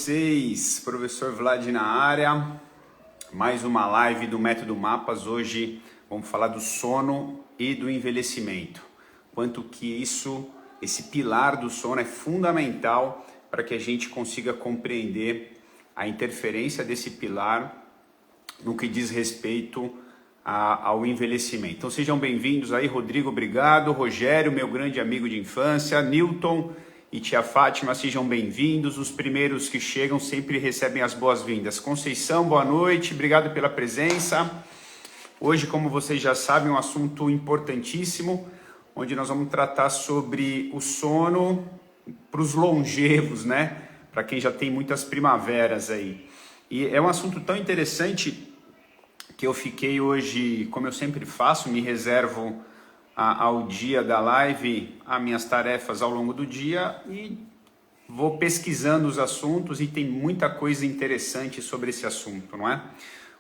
vocês? Professor Vlad na área, mais uma live do Método Mapas. Hoje vamos falar do sono e do envelhecimento. Quanto que esse pilar do sono é fundamental para que a gente consiga compreender a interferência desse pilar no que diz respeito ao envelhecimento. Então sejam bem-vindos aí, Rodrigo, obrigado, Rogério, meu grande amigo de infância, Newton e tia Fátima, sejam bem-vindos. Os primeiros que chegam sempre recebem as boas-vindas. Conceição, boa noite, obrigado pela presença. Hoje, como vocês já sabem, um assunto importantíssimo, onde nós vamos tratar sobre o sono para os longevos, né? Para quem já tem muitas primaveras aí. E é um assunto tão interessante que eu fiquei hoje, como eu sempre faço, me reservo ao dia da live, as minhas tarefas ao longo do dia e vou pesquisando os assuntos e tem muita coisa interessante sobre esse assunto, não é?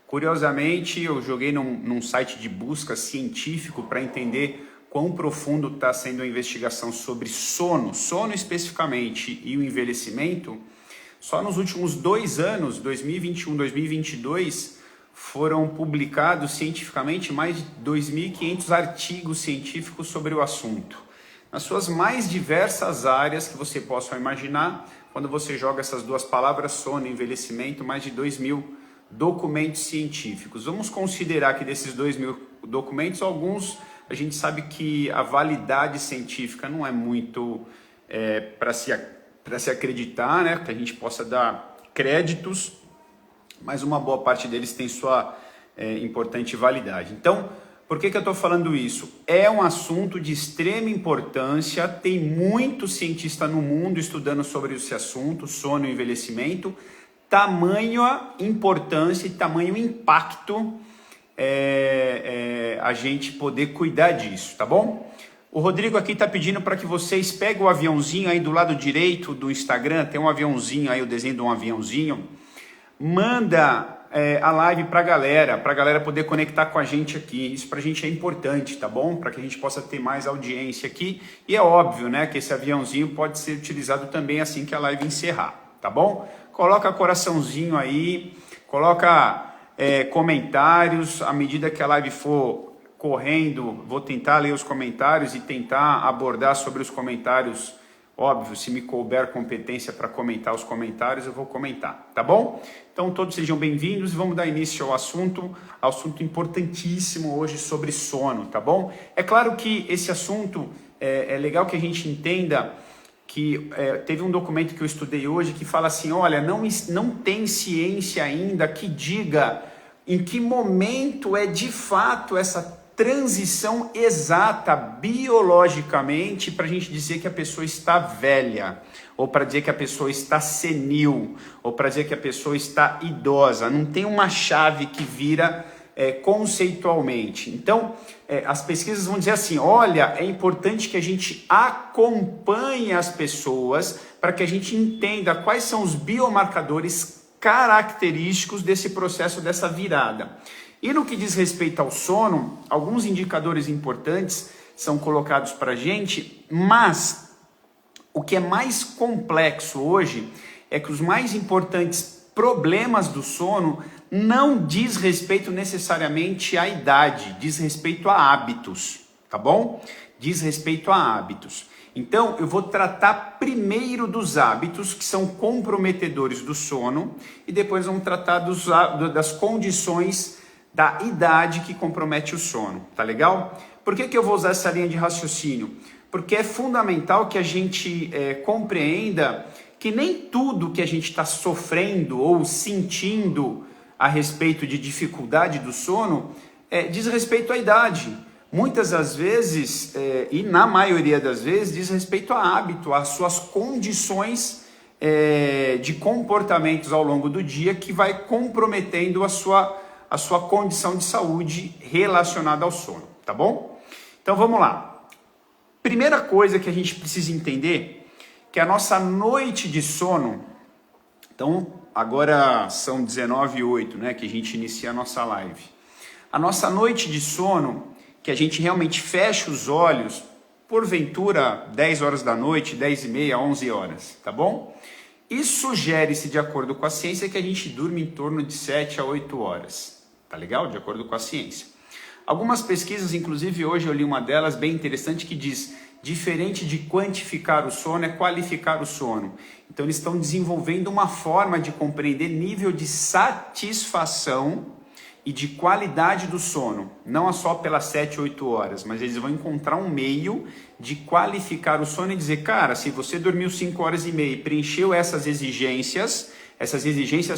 Curiosamente, eu joguei num site de busca científico para entender quão profundo está sendo a investigação sobre sono especificamente e o envelhecimento. Só nos últimos 2 anos, 2021, 2022, foram publicados cientificamente mais de 2.500 artigos científicos sobre o assunto, nas suas mais diversas áreas que você possa imaginar. Quando você joga essas duas palavras, sono e envelhecimento, mais de 2.000 documentos científicos. Vamos considerar que desses 2.000 documentos, alguns a gente sabe que a validade científica não é muito para se acreditar, né? Que a gente possa dar créditos, mas uma boa parte deles tem sua importante validade. Então, por que eu estou falando isso? É um assunto de extrema importância, tem muito cientista no mundo estudando sobre esse assunto, sono e envelhecimento, tamanha importância e tamanho impacto a gente poder cuidar disso, tá bom? O Rodrigo aqui está pedindo para que vocês peguem o aviãozinho aí do lado direito do Instagram, tem um aviãozinho aí, o desenho de um aviãozinho. Manda a live para a galera poder conectar com a gente aqui. Isso para a gente é importante, tá bom? Para que a gente possa ter mais audiência aqui. E é óbvio, né, que esse aviãozinho pode ser utilizado também assim que a live encerrar, tá bom? Coloca coraçãozinho aí, coloca comentários. À medida que a live for correndo, vou tentar ler os comentários e tentar abordar sobre os comentários. Óbvio, se me couber competência para comentar os comentários, eu vou comentar, tá bom? Então todos sejam bem-vindos e vamos dar início ao assunto importantíssimo hoje sobre sono, tá bom? É claro que esse assunto é legal que a gente entenda que teve um documento que eu estudei hoje que fala assim, olha, não tem ciência ainda que diga em que momento é de fato essa transição exata biologicamente para a gente dizer que a pessoa está velha, ou para dizer que a pessoa está senil, ou para dizer que a pessoa está idosa. Não tem uma chave que vira conceitualmente. Então, as pesquisas vão dizer assim, olha, é importante que a gente acompanhe as pessoas para que a gente entenda quais são os biomarcadores característicos desse processo, dessa virada. E no que diz respeito ao sono, alguns indicadores importantes são colocados para a gente, mas o que é mais complexo hoje é que os mais importantes problemas do sono não diz respeito necessariamente à idade, diz respeito a hábitos, tá bom? Diz respeito a hábitos. Então, eu vou tratar primeiro dos hábitos que são comprometedores do sono e depois vamos tratar das condições da idade que compromete o sono, tá legal? Por que eu vou usar essa linha de raciocínio? Porque é fundamental que a gente compreenda que nem tudo que a gente está sofrendo ou sentindo a respeito de dificuldade do sono diz respeito à idade. Muitas das vezes, e na maioria das vezes, diz respeito a hábito, às suas condições de comportamentos ao longo do dia que vai comprometendo a sua condição de saúde relacionada ao sono, tá bom? Então vamos lá. Primeira coisa que a gente precisa entender, que a nossa noite de sono, então agora são 19h08, né, que a gente inicia a nossa live. A nossa noite de sono, que a gente realmente fecha os olhos, porventura 10 horas da noite, 10h30, 11 horas, tá bom? E sugere-se, de acordo com a ciência, que a gente durma em torno de 7 a 8 horas. Tá legal? De acordo com a ciência. Algumas pesquisas, inclusive hoje eu li uma delas bem interessante que diz: diferente de quantificar o sono é qualificar o sono. Então eles estão desenvolvendo uma forma de compreender nível de satisfação e de qualidade do sono. Não é só pelas 7, 8 horas, mas eles vão encontrar um meio de qualificar o sono e dizer, cara, se você dormiu 5 horas e meia e preencheu essas exigências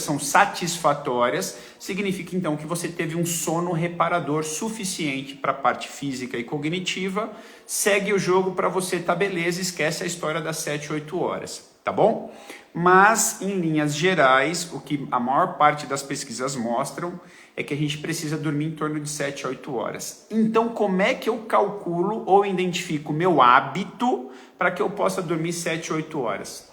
são satisfatórias, significa então que você teve um sono reparador suficiente para a parte física e cognitiva, segue o jogo para você, tá beleza, esquece a história das 7, 8 horas, tá bom? Mas, em linhas gerais, o que a maior parte das pesquisas mostram é que a gente precisa dormir em torno de 7 a 8 horas. Então, como é que eu calculo ou identifico o meu hábito para que eu possa dormir 7 a 8 horas?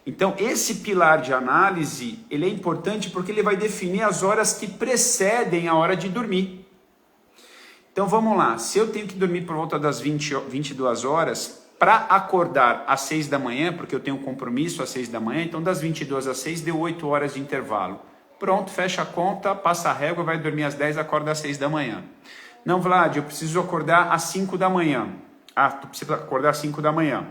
Então, esse pilar de análise, ele é importante porque ele vai definir as horas que precedem a hora de dormir. Então, vamos lá. Se eu tenho que dormir por volta das 22 horas, para acordar às 6 da manhã, porque eu tenho um compromisso às 6 da manhã, então das 22 às 6 deu 8 horas de intervalo. Pronto, fecha a conta, passa a régua, vai dormir às 10, acorda às 6 da manhã. Não, Vlad, eu preciso acordar às 5 da manhã. Ah, tu precisa acordar às 5 da manhã.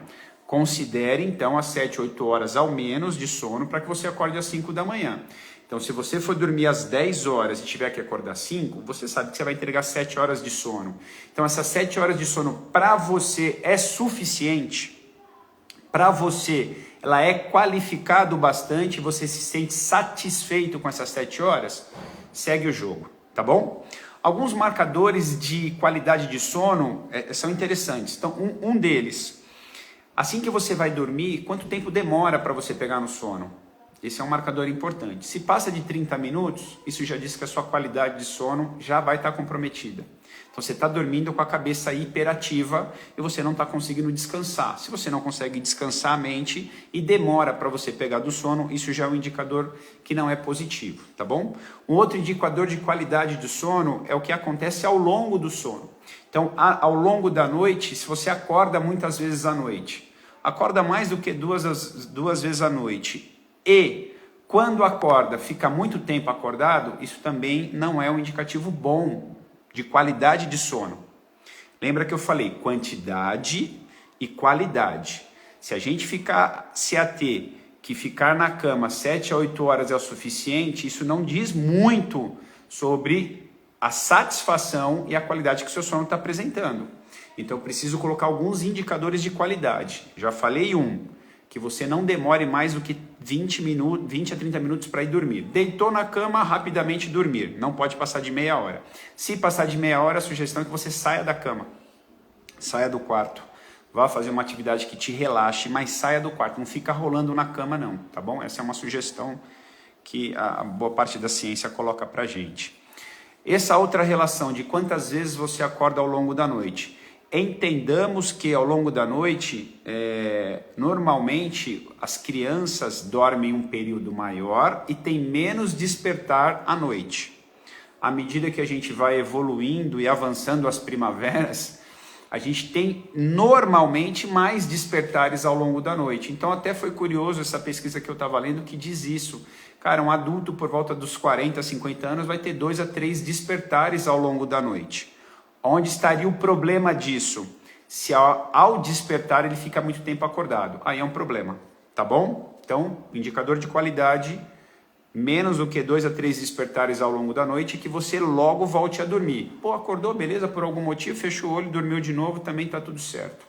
Considere, então, as 7, 8 horas ao menos de sono para que você acorde às 5 da manhã. Então, se você for dormir às 10 horas e tiver que acordar às 5, você sabe que você vai entregar 7 horas de sono. Então, essas 7 horas de sono para você é suficiente? Para você, ela é qualificado bastante? Você se sente satisfeito com essas 7 horas? Segue o jogo, tá bom? Alguns marcadores de qualidade de sono são interessantes. Então, um deles... Assim que você vai dormir, quanto tempo demora para você pegar no sono? Esse é um marcador importante. Se passa de 30 minutos, isso já diz que a sua qualidade de sono já vai estar comprometida. Então você está dormindo com a cabeça hiperativa e você não está conseguindo descansar. Se você não consegue descansar a mente e demora para você pegar do sono, isso já é um indicador que não é positivo, tá bom? Um outro indicador de qualidade do sono é o que acontece ao longo do sono. Então, ao longo da noite, se você acorda muitas vezes à noite, acorda mais do que duas vezes à noite, e quando acorda, fica muito tempo acordado, isso também não é um indicativo bom de qualidade de sono. Lembra que eu falei quantidade e qualidade. Se a gente se ater que ficar na cama 7 a 8 horas é o suficiente, isso não diz muito sobre a satisfação e a qualidade que o seu sono está apresentando. Então eu preciso colocar alguns indicadores de qualidade. Já falei que você não demore mais do que 20 a 30 minutos para ir dormir. Deitou na cama, rapidamente dormir. Não pode passar de meia hora. Se passar de meia hora, a sugestão é que você saia da cama. Saia do quarto. Vá fazer uma atividade que te relaxe, mas saia do quarto. Não fica rolando na cama não, tá bom? Essa é uma sugestão que a boa parte da ciência coloca pra gente. Essa outra relação de quantas vezes você acorda ao longo da noite. Entendamos que ao longo da noite, normalmente as crianças dormem um período maior e tem menos despertar à noite. À medida que a gente vai evoluindo e avançando as primaveras, a gente tem normalmente mais despertares ao longo da noite. Então até foi curioso essa pesquisa que eu estava lendo que diz isso. Cara, um adulto por volta dos 40, 50 anos vai ter 2 a 3 despertares ao longo da noite. Onde estaria o problema disso? Se ao despertar ele fica muito tempo acordado. Aí é um problema, tá bom? Então, indicador de qualidade, menos do que 2 a 3 despertares ao longo da noite e que você logo volte a dormir. Pô, acordou, beleza, por algum motivo, fechou o olho, dormiu de novo, também tá tudo certo.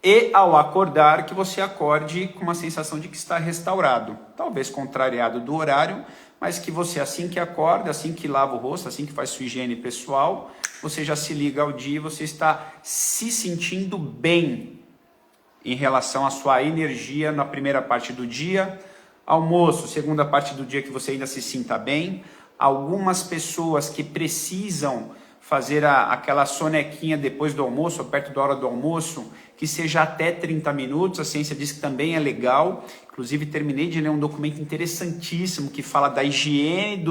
E ao acordar, que você acorde com uma sensação de que está restaurado. Talvez contrariado do horário, mas que você assim que acorda, assim que lava o rosto, assim que faz sua higiene pessoal, você já se liga ao dia, você está se sentindo bem em relação à sua energia na primeira parte do dia. Almoço, segunda parte do dia que você ainda se sinta bem. Algumas pessoas que precisam fazer aquela sonequinha depois do almoço, ou perto da hora do almoço, que seja até 30 minutos, a ciência diz que também é legal. Inclusive terminei de ler um documento interessantíssimo que fala da higiene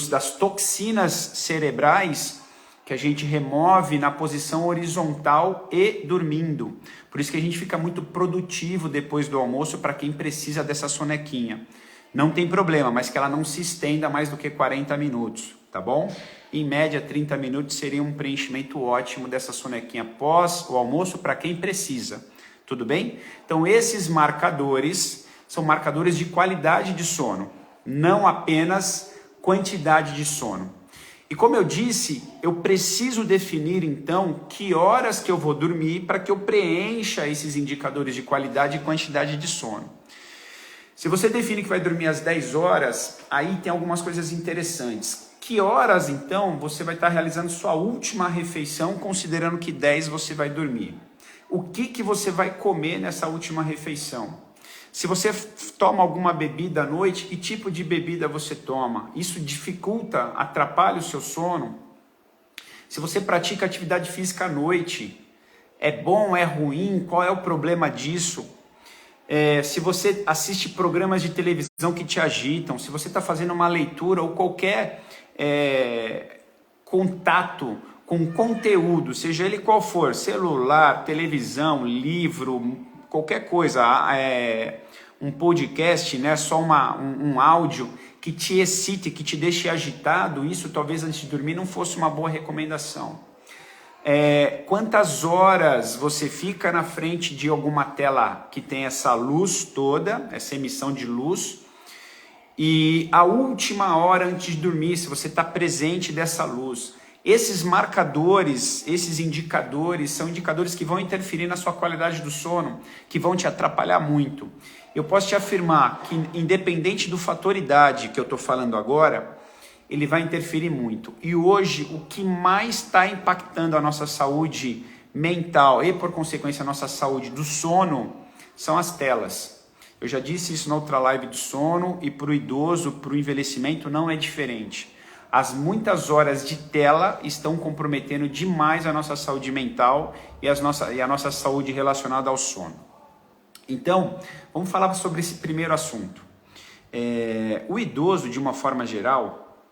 das toxinas cerebrais que a gente remove na posição horizontal e dormindo. Por isso que a gente fica muito produtivo depois do almoço para quem precisa dessa sonequinha. Não tem problema, mas que ela não se estenda mais do que 40 minutos, tá bom? Em média, 30 minutos seria um preenchimento ótimo dessa sonequinha pós o almoço para quem precisa. Tudo bem? Então, esses marcadores são marcadores de qualidade de sono, não apenas quantidade de sono. E como eu disse, eu preciso definir então que horas que eu vou dormir para que eu preencha esses indicadores de qualidade e quantidade de sono. Se você define que vai dormir às 10 horas, aí tem algumas coisas interessantes. Que horas então você vai estar realizando sua última refeição, considerando que 10 você vai dormir? O que você vai comer nessa última refeição? Se você toma alguma bebida à noite, que tipo de bebida você toma? Isso dificulta, atrapalha o seu sono? Se você pratica atividade física à noite, é bom, é ruim? Qual é o problema disso? Se você assiste programas de televisão que te agitam, se você está fazendo uma leitura ou qualquer contato com conteúdo, seja ele qual for, celular, televisão, livro, qualquer coisa, um podcast, né, só um áudio que te excite, que te deixe agitado, isso talvez antes de dormir não fosse uma boa recomendação. Quantas horas você fica na frente de alguma tela que tem essa luz toda, essa emissão de luz, e a última hora antes de dormir, se você está presente dessa luz. Esses marcadores, esses indicadores, são indicadores que vão interferir na sua qualidade do sono, que vão te atrapalhar muito. Eu posso te afirmar que, independente do fator idade que eu estou falando agora, ele vai interferir muito. E hoje, o que mais está impactando a nossa saúde mental e, por consequência, a nossa saúde do sono, são as telas. Eu já disse isso na outra live do sono, e para o idoso, para o envelhecimento, não é diferente. As muitas horas de tela estão comprometendo demais a nossa saúde mental e a nossa saúde relacionada ao sono. Então, vamos falar sobre esse primeiro assunto. O idoso, de uma forma geral,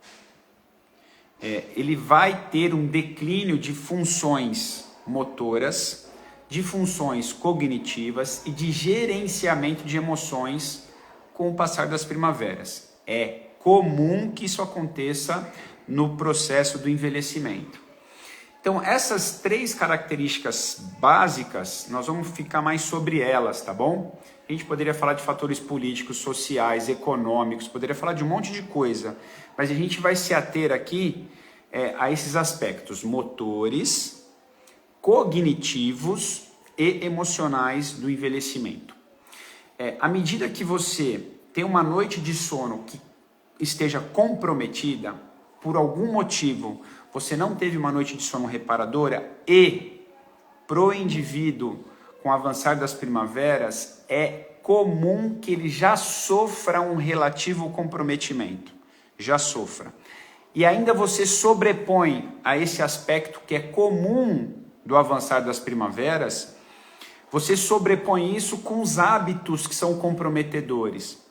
ele vai ter um declínio de funções motoras, de funções cognitivas e de gerenciamento de emoções com o passar das primaveras. É comum que isso aconteça no processo do envelhecimento. Então, essas 3 características básicas, nós vamos ficar mais sobre elas, tá bom? A gente poderia falar de fatores políticos, sociais, econômicos, poderia falar de um monte de coisa, mas a gente vai se ater aqui a esses aspectos motores, cognitivos e emocionais do envelhecimento. À medida que você tem uma noite de sono que esteja comprometida, por algum motivo, você não teve uma noite de sono reparadora e, pro indivíduo com o avançar das primaveras, é comum que ele já sofra um relativo comprometimento, já sofra. E ainda você sobrepõe a esse aspecto que é comum do avançar das primaveras, você sobrepõe isso com os hábitos que são comprometedores.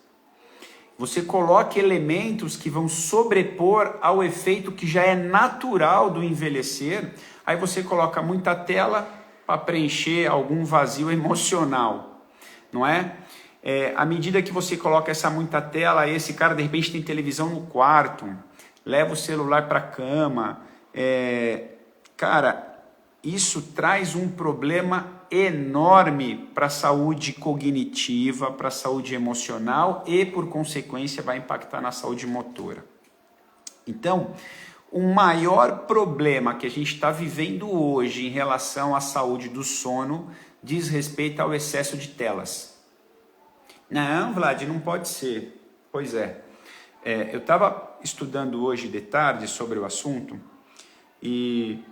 Você coloca elementos que vão sobrepor ao efeito que já é natural do envelhecer, aí você coloca muita tela para preencher algum vazio emocional, não é? À medida que você coloca essa muita tela, esse cara de repente tem televisão no quarto, leva o celular para a cama, cara, isso traz um problema enorme para a saúde cognitiva, para a saúde emocional e, por consequência, vai impactar na saúde motora. Então, o maior problema que a gente está vivendo hoje em relação à saúde do sono diz respeito ao excesso de telas. Não, Vlad, não pode ser. Pois é. Eu estava estudando hoje de tarde sobre o assunto e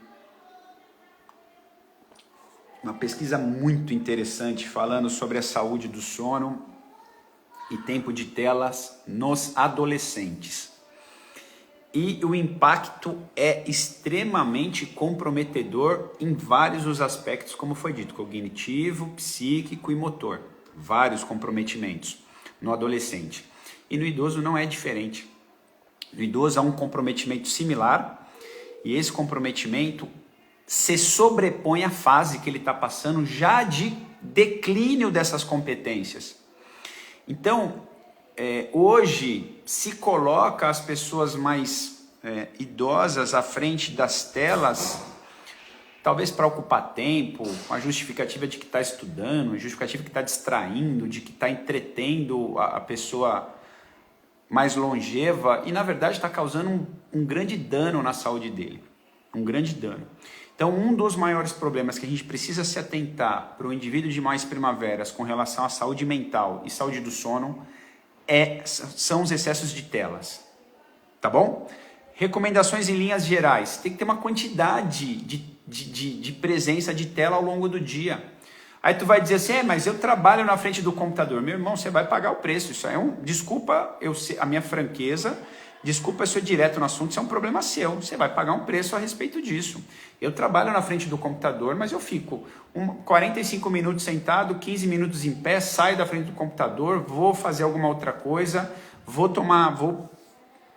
uma pesquisa muito interessante falando sobre a saúde do sono e tempo de telas nos adolescentes. E o impacto é extremamente comprometedor em vários dos aspectos, como foi dito, cognitivo, psíquico e motor. Vários comprometimentos no adolescente. E no idoso não é diferente. No idoso há um comprometimento similar E esse comprometimento se sobrepõe à fase que ele está passando já de declínio dessas competências. Então, hoje se coloca as pessoas mais idosas à frente das telas, talvez para ocupar tempo, com a justificativa de que está estudando, a justificativa que está distraindo, de que está entretendo a pessoa mais longeva, e na verdade está causando um grande dano na saúde dele, um grande dano. Então, um dos maiores problemas que a gente precisa se atentar para o indivíduo de mais primaveras com relação à saúde mental e saúde do sono são os excessos de telas, tá bom? Recomendações em linhas gerais, tem que ter uma quantidade de presença de tela ao longo do dia. Aí tu vai dizer assim, mas eu trabalho na frente do computador. Meu irmão, você vai pagar o preço, isso é desculpa a minha franqueza, desculpa se eu direto no assunto, isso é um problema seu, você vai pagar um preço a respeito disso. Eu trabalho na frente do computador, mas eu fico 45 minutos sentado, 15 minutos em pé, saio da frente do computador, vou fazer alguma outra coisa, vou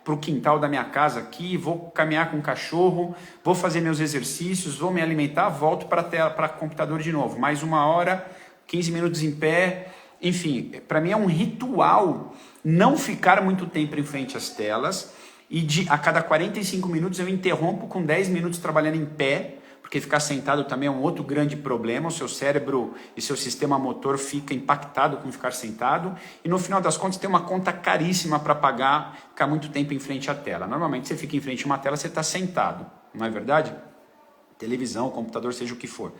para o quintal da minha casa aqui, vou caminhar com o cachorro, vou fazer meus exercícios, vou me alimentar, volto para o computador de novo. Mais 1 hora, 15 minutos em pé, enfim, para mim é um ritual não ficar muito tempo em frente às telas e a cada 45 minutos eu interrompo com 10 minutos trabalhando em pé, porque ficar sentado também é um outro grande problema, o seu cérebro e seu sistema motor fica impactado com ficar sentado e no final das contas tem uma conta caríssima para pagar ficar muito tempo em frente à tela. Normalmente você fica em frente a uma tela, você está sentado, não é verdade? Televisão, computador, seja o que for.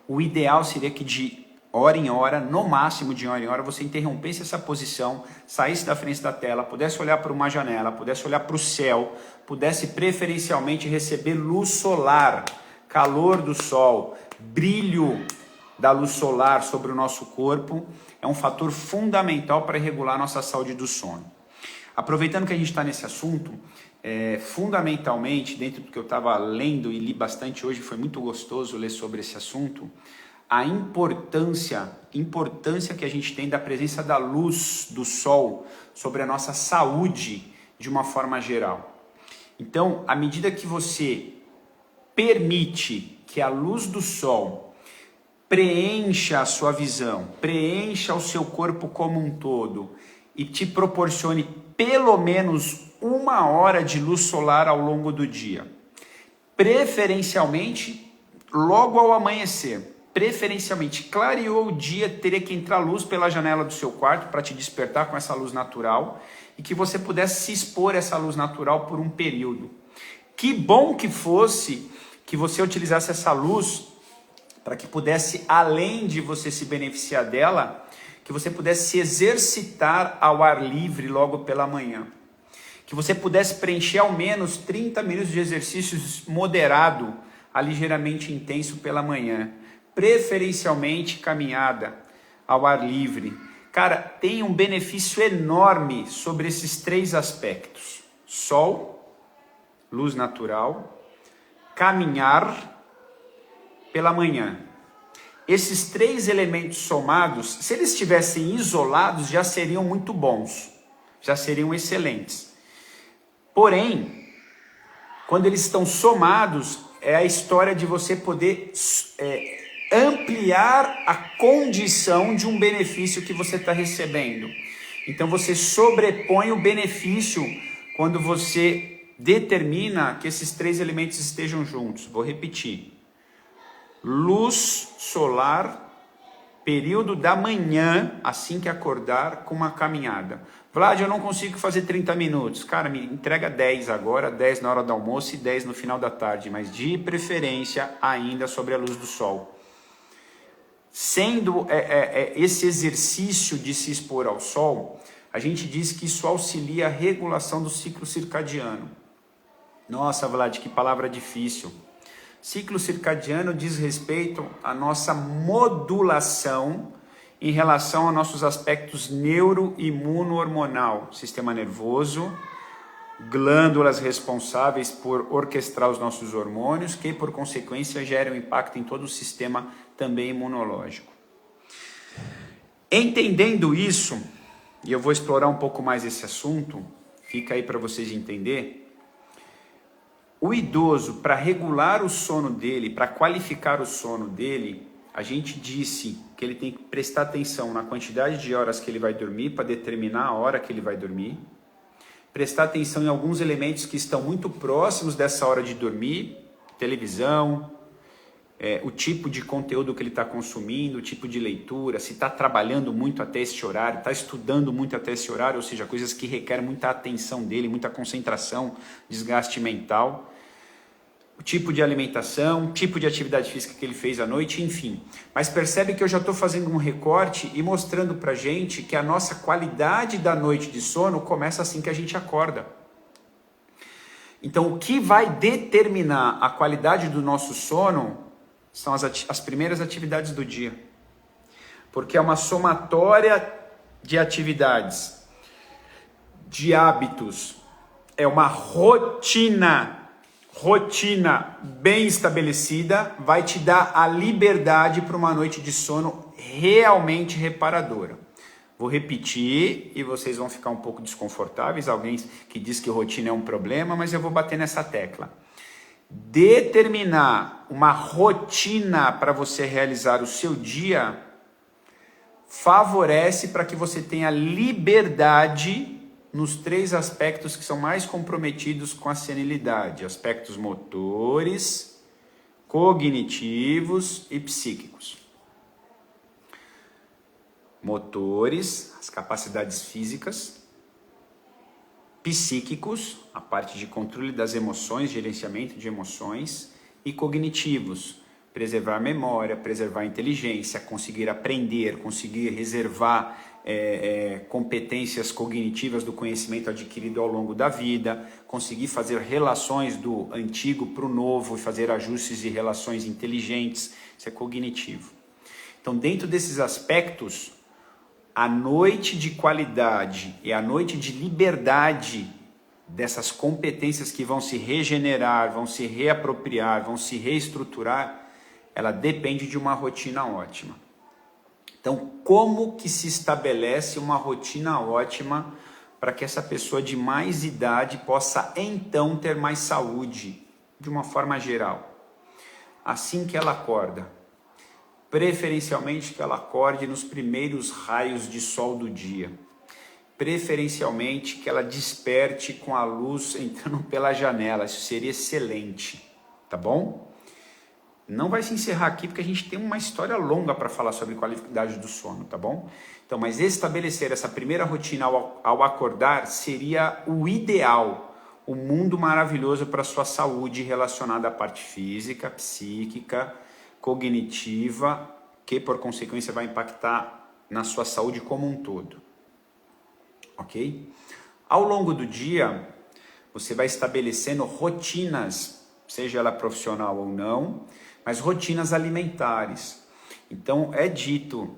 O ideal seria que de hora em hora, no máximo de hora em hora, você interrompesse essa posição, saísse da frente da tela, pudesse olhar para uma janela, pudesse olhar para o céu, pudesse preferencialmente receber luz solar, calor do sol, brilho da luz solar sobre o nosso corpo, é um fator fundamental para regular a nossa saúde do sono. Aproveitando que a gente está nesse assunto, fundamentalmente, dentro do que eu estava lendo e li bastante hoje, foi muito gostoso ler sobre esse assunto, a importância que a gente tem da presença da luz do sol sobre a nossa saúde de uma forma geral. Então, à medida que você permite que a luz do sol preencha a sua visão, preencha o seu corpo como um todo e te proporcione pelo menos 1 hora de luz solar ao longo do dia, preferencialmente logo ao amanhecer. Preferencialmente, clareou o dia, teria que entrar luz pela janela do seu quarto para te despertar com essa luz natural e que você pudesse se expor a essa luz natural por um período. Que bom que fosse que você utilizasse essa luz para que pudesse, além de você se beneficiar dela, que você pudesse se exercitar ao ar livre logo pela manhã. Que você pudesse preencher ao menos 30 minutos de exercícios moderado a ligeiramente intenso pela manhã. Preferencialmente caminhada ao ar livre. Cara, tem um benefício enorme sobre esses 3 aspectos. Sol, luz natural, caminhar pela manhã. Esses 3 elementos somados, se eles estivessem isolados, já seriam muito bons, já seriam excelentes. Porém, quando eles estão somados, é a história de você poder ampliar a condição de um benefício que você está recebendo. Então você sobrepõe o benefício quando você determina que esses 3 elementos estejam juntos. Vou repetir. Luz solar, período da manhã, assim que acordar, com uma caminhada. Vlad, eu não consigo fazer 30 minutos. Cara, me entrega 10 agora, 10 na hora do almoço e 10 no final da tarde, mas de preferência ainda sobre a luz do sol. Sendo esse exercício de se expor ao sol, a gente diz que isso auxilia a regulação do ciclo circadiano. Nossa, Vlad, que palavra difícil. Ciclo circadiano diz respeito à nossa modulação em relação a nossos aspectos neuroimuno-hormonal, sistema nervoso, glândulas responsáveis por orquestrar os nossos hormônios, que por consequência geram impacto em todo o sistema também imunológico. Entendendo isso, e eu vou explorar um pouco mais esse assunto, fica aí para vocês entenderem, O idoso, para regular o sono dele, para qualificar o sono dele, a gente disse que ele tem que prestar atenção na quantidade de horas que ele vai dormir para determinar a hora que ele vai dormir. Prestar atenção em alguns elementos que estão muito próximos dessa hora de dormir, televisão, o tipo de conteúdo que ele está consumindo, o tipo de leitura, se está trabalhando muito até esse horário, está estudando muito até esse horário, ou seja, coisas que requerem muita atenção dele, muita concentração, desgaste mental, o tipo de alimentação, tipo de atividade física que ele fez à noite, enfim. Mas percebe que eu já estou fazendo um recorte e mostrando para a gente que a nossa qualidade da noite de sono começa assim que a gente acorda. Então, o que vai determinar a qualidade do nosso sono são as primeiras atividades do dia. Porque é uma somatória de atividades, de hábitos, é uma rotina bem estabelecida, vai te dar a liberdade para uma noite de sono realmente reparadora. Vou repetir e vocês vão ficar um pouco desconfortáveis, alguém que diz que rotina é um problema, mas eu vou bater nessa tecla. Determinar uma rotina para você realizar o seu dia favorece para que você tenha liberdade nos 3 aspectos que são mais comprometidos com a senilidade: aspectos motores, cognitivos e psíquicos. Motores, as capacidades físicas; psíquicos, a parte de controle das emoções, gerenciamento de emoções; e cognitivos, preservar a memória, preservar a inteligência, conseguir aprender, conseguir reservar competências cognitivas do conhecimento adquirido ao longo da vida, conseguir fazer relações do antigo para o novo e fazer ajustes e relações inteligentes. Isso é cognitivo. Então, dentro desses aspectos, a noite de qualidade e a noite de liberdade dessas competências que vão se regenerar, vão se reapropriar, vão se reestruturar, ela depende de uma rotina ótima. Então, como que se estabelece uma rotina ótima para que essa pessoa de mais idade possa então ter mais saúde, de uma forma geral? Assim que ela acorda, preferencialmente que ela acorde nos primeiros raios de sol do dia, preferencialmente que ela desperte com a luz entrando pela janela, isso seria excelente, tá bom? Não vai se encerrar aqui porque a gente tem uma história longa para falar sobre qualidade do sono, tá bom? Então, mas estabelecer essa primeira rotina ao acordar seria o ideal, o mundo maravilhoso para a sua saúde relacionada à parte física, psíquica, cognitiva, que por consequência vai impactar na sua saúde como um todo, ok? Ao longo do dia, você vai estabelecendo rotinas, seja ela profissional ou não, mas rotinas alimentares. Então é dito,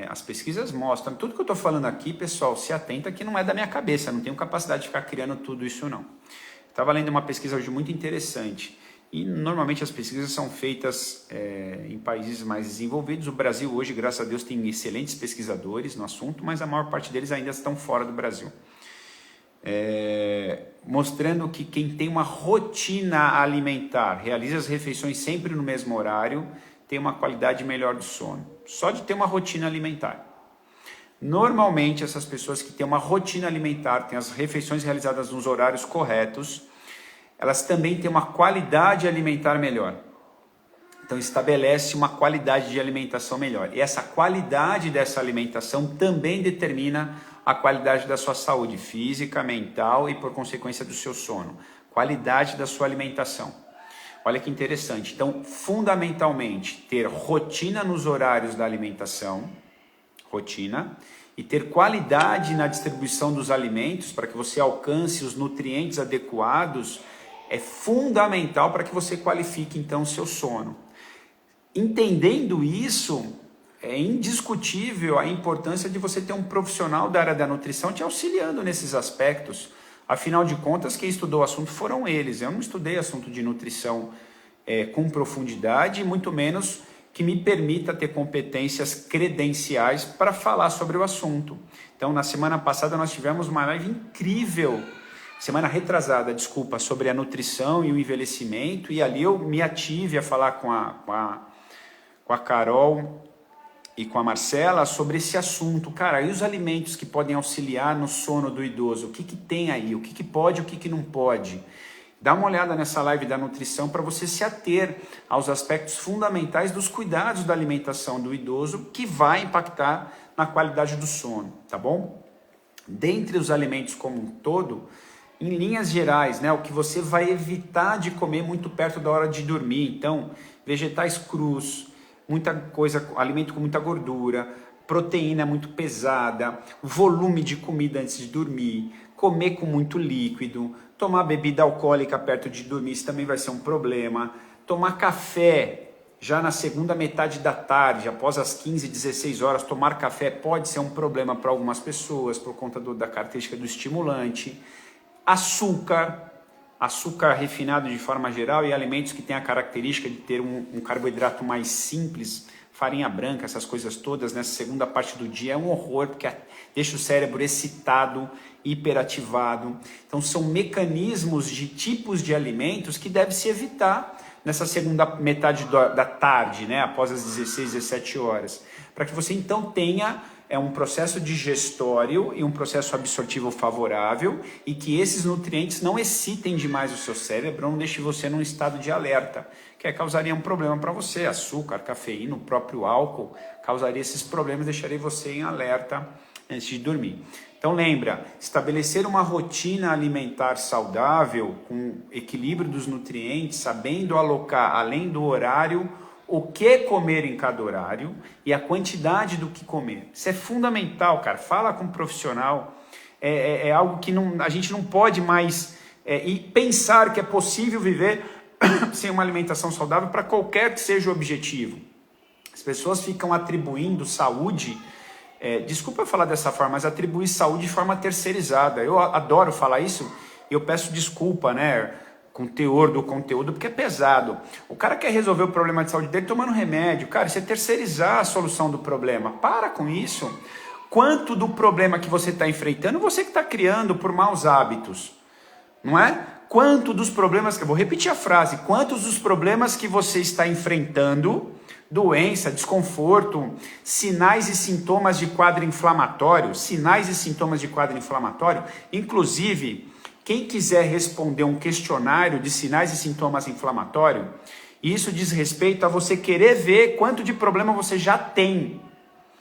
as pesquisas mostram, tudo que eu estou falando aqui, pessoal, se atenta que não é da minha cabeça, não tenho capacidade de ficar criando tudo isso não. Estava lendo uma pesquisa hoje muito interessante, e normalmente as pesquisas são feitas em países mais desenvolvidos. O Brasil hoje, graças a Deus, tem excelentes pesquisadores no assunto, mas a maior parte deles ainda estão fora do Brasil. Mostrando que quem tem uma rotina alimentar, realiza as refeições sempre no mesmo horário, tem uma qualidade melhor do sono. Só de ter uma rotina alimentar. Normalmente essas pessoas que têm uma rotina alimentar, têm as refeições realizadas nos horários corretos, elas também têm uma qualidade alimentar melhor. Então estabelece uma qualidade de alimentação melhor. E essa qualidade dessa alimentação também determina a qualidade da sua saúde física, mental e por consequência do seu sono. Qualidade da sua alimentação. Olha que interessante. Então, fundamentalmente, ter rotina nos horários da alimentação, rotina, e ter qualidade na distribuição dos alimentos para que você alcance os nutrientes adequados é fundamental para que você qualifique então o seu sono. Entendendo isso, é indiscutível a importância de você ter um profissional da área da nutrição te auxiliando nesses aspectos. Afinal de contas, quem estudou o assunto foram eles. Eu não estudei assunto de nutrição com profundidade, muito menos que me permita ter competências credenciais para falar sobre o assunto. Então, na semana passada nós tivemos uma live incrível semana retrasada, desculpa, sobre a nutrição e o envelhecimento, e ali eu me ative a falar com a Carol e com a Marcela sobre esse assunto. Cara, e os alimentos que podem auxiliar no sono do idoso? O que que tem aí? O que que pode, o que que não pode? Dá uma olhada nessa live da nutrição para você se ater aos aspectos fundamentais dos cuidados da alimentação do idoso, que vai impactar na qualidade do sono, tá bom? Dentre os alimentos como um todo, em linhas gerais, né, o que você vai evitar de comer muito perto da hora de dormir. Então, vegetais crus, muita coisa, alimento com muita gordura, proteína muito pesada, volume de comida antes de dormir, comer com muito líquido, tomar bebida alcoólica perto de dormir, isso também vai ser um problema. Tomar café já na segunda metade da tarde, após as 15, 16 horas, tomar café pode ser um problema para algumas pessoas, por conta da característica do estimulante. Açúcar refinado de forma geral e alimentos que têm a característica de ter um carboidrato mais simples, farinha branca, essas coisas todas, nessa segunda parte do dia é um horror, porque deixa o cérebro excitado, hiperativado. Então são mecanismos de tipos de alimentos que deve se evitar nessa segunda metade da tarde, né, após as 16, 17 horas, para que você então tenha um processo digestório e um processo absortivo favorável e que esses nutrientes não excitem demais o seu cérebro, não deixe você num estado de alerta, que causaria um problema para você. Açúcar, cafeína, o próprio álcool causaria esses problemas, deixaria você em alerta antes de dormir. Então lembra, estabelecer uma rotina alimentar saudável, com equilíbrio dos nutrientes, sabendo alocar, além do horário, o que comer em cada horário e a quantidade do que comer. Isso é fundamental, cara. Fala com um profissional. É algo que a gente não pode mais e pensar que é possível viver sem uma alimentação saudável para qualquer que seja o objetivo. As pessoas ficam atribuindo saúde, desculpa eu falar dessa forma, mas atribuir saúde de forma terceirizada. Eu adoro falar isso e eu peço desculpa, né? Com o teor do conteúdo, porque é pesado. O cara quer resolver o problema de saúde dele tomando remédio. Cara, isso é terceirizar a solução do problema. Para com isso. Quanto do problema que você está enfrentando, você que está criando por maus hábitos. Não é? Quanto dos problemas, eu vou repetir a frase, quantos dos problemas que você está enfrentando, doença, desconforto, sinais e sintomas de quadro inflamatório, inclusive... Quem quiser responder um questionário de sinais e sintomas inflamatórios, isso diz respeito a você querer ver quanto de problema você já tem.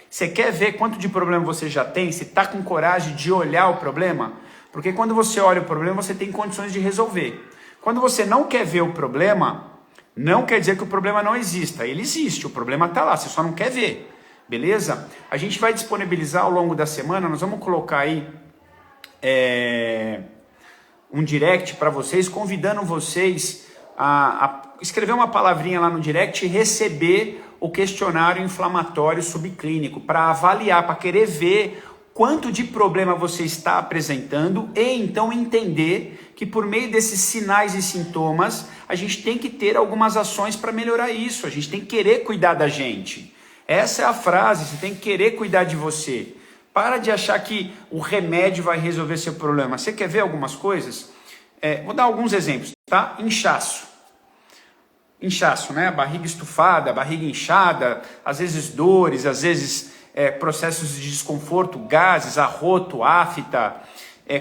Você quer ver quanto de problema você já tem? Você está com coragem de olhar o problema? Porque quando você olha o problema, você tem condições de resolver. Quando você não quer ver o problema, não quer dizer que o problema não exista. Ele existe, o problema está lá, você só não quer ver. Beleza? A gente vai disponibilizar ao longo da semana, nós vamos colocar aí... um direct para vocês, convidando vocês a escrever uma palavrinha lá no direct e receber o questionário inflamatório subclínico para avaliar, para querer ver quanto de problema você está apresentando e então entender que por meio desses sinais e sintomas a gente tem que ter algumas ações para melhorar isso, a gente tem que querer cuidar da gente. Essa é a frase, você tem que querer cuidar de você. Para de achar que o remédio vai resolver seu problema. Você quer ver algumas coisas? Vou dar alguns exemplos, tá? Inchaço. Inchaço, né? Barriga estufada, barriga inchada, às vezes dores, às vezes processos de desconforto, gases, arroto, afta,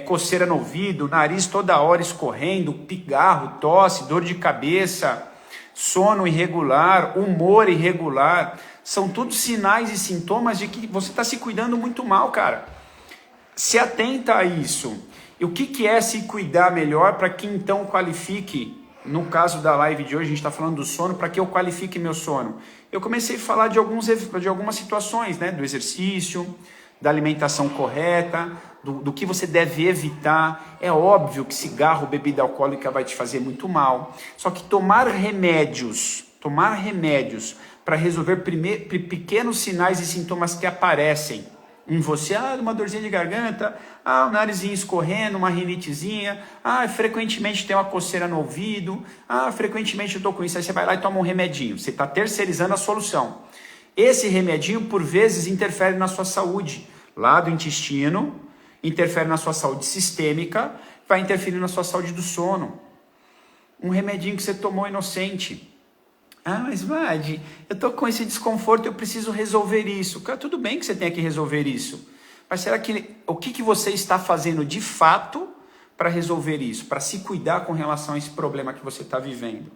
coceira no ouvido, nariz toda hora escorrendo, pigarro, tosse, dor de cabeça, sono irregular, humor irregular. São tudo sinais e sintomas de que você está se cuidando muito mal, cara. Se atenta a isso. E o que é se cuidar melhor para que então qualifique, no caso da live de hoje, a gente está falando do sono, para que eu qualifique meu sono? Eu comecei a falar de algumas situações, né? Do exercício, da alimentação correta, do que você deve evitar. É óbvio que cigarro, bebida alcoólica vai te fazer muito mal. Só que tomar remédios para resolver pequenos sinais e sintomas que aparecem em você, uma dorzinha de garganta, um narizinho escorrendo, uma rinitezinha, frequentemente tem uma coceira no ouvido, frequentemente eu tô com isso, aí você vai lá e toma um remedinho, você está terceirizando a solução. Esse remedinho, por vezes, interfere na sua saúde, lá do intestino, interfere na sua saúde sistêmica, vai interferir na sua saúde do sono. Um remedinho que você tomou inocente. Ah, mas Vlad, eu tô com esse desconforto, eu preciso resolver isso. Cara, tudo bem que você tenha que resolver isso. Mas será que o que você está fazendo de fato para resolver isso? Para se cuidar com relação a esse problema que você está vivendo?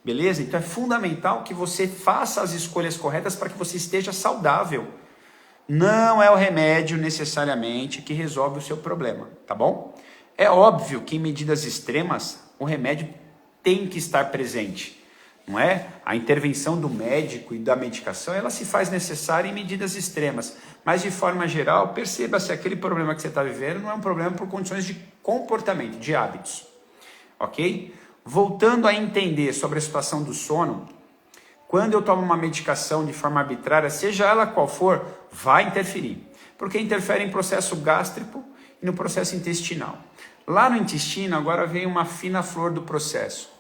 Beleza? Então é fundamental que você faça as escolhas corretas para que você esteja saudável. Não é o remédio necessariamente que resolve o seu problema, tá bom? É óbvio que em medidas extremas o remédio tem que estar presente. Não é? A intervenção do médico e da medicação, ela se faz necessária em medidas extremas. Mas, de forma geral, perceba se aquele problema que você está vivendo não é um problema por condições de comportamento, de hábitos. Ok? Voltando a entender sobre a situação do sono, quando eu tomo uma medicação de forma arbitrária, seja ela qual for, vai interferir. Porque interfere em processo gástrico e no processo intestinal. Lá no intestino, agora vem uma fina flor do processo.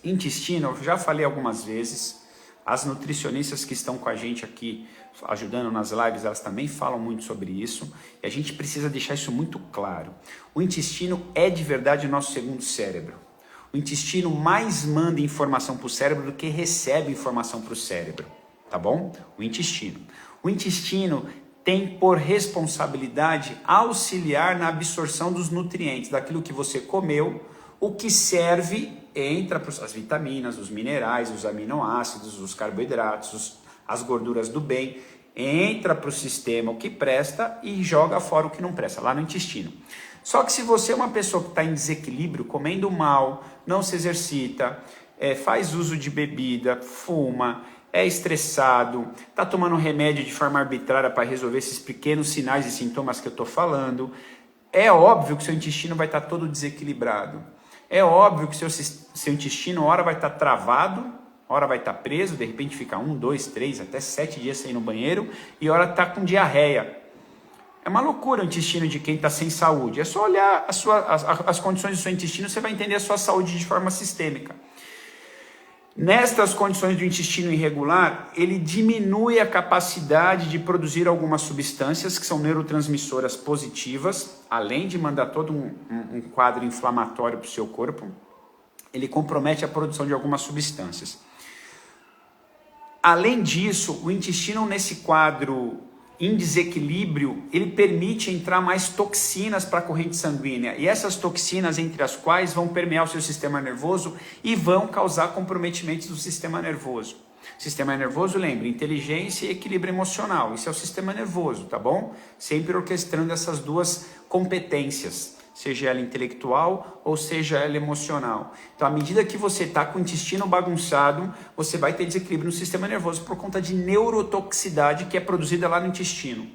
Intestino, eu já falei algumas vezes, as nutricionistas que estão com a gente aqui, ajudando nas lives, elas também falam muito sobre isso, e a gente precisa deixar isso muito claro. O intestino é de verdade o nosso segundo cérebro. O intestino mais manda informação para o cérebro do que recebe informação para o cérebro, tá bom? O intestino. O intestino tem por responsabilidade auxiliar na absorção dos nutrientes, daquilo que você comeu, o que serve entra para as vitaminas, os minerais, os aminoácidos, os carboidratos, as gorduras do bem, entra para o sistema o que presta e joga fora o que não presta, lá no intestino. Só que se você é uma pessoa que está em desequilíbrio, comendo mal, não se exercita, faz uso de bebida, fuma, é estressado, está tomando remédio de forma arbitrária para resolver esses pequenos sinais e sintomas que eu estou falando, é óbvio que seu intestino vai estar todo desequilibrado. É óbvio que seu intestino, hora vai estar travado, hora vai estar preso, de repente fica 1, 2, 3, até 7 dias sem ir no banheiro, e hora está com diarreia. É uma loucura o intestino de quem está sem saúde. É só olhar as condições do seu intestino, você vai entender a sua saúde de forma sistêmica. Nestas condições do intestino irregular, ele diminui a capacidade de produzir algumas substâncias que são neurotransmissoras positivas, além de mandar todo um quadro inflamatório para o seu corpo, ele compromete a produção de algumas substâncias. Além disso, o intestino nesse quadro em desequilíbrio, ele permite entrar mais toxinas para a corrente sanguínea. E essas toxinas, entre as quais vão permear o seu sistema nervoso e vão causar comprometimentos do sistema nervoso. Sistema nervoso, lembre, inteligência e equilíbrio emocional. Isso é o sistema nervoso, tá bom? Sempre orquestrando essas duas competências, seja ela intelectual ou seja ela emocional. Então, à medida que você está com o intestino bagunçado, você vai ter desequilíbrio no sistema nervoso por conta de neurotoxicidade que é produzida lá no intestino.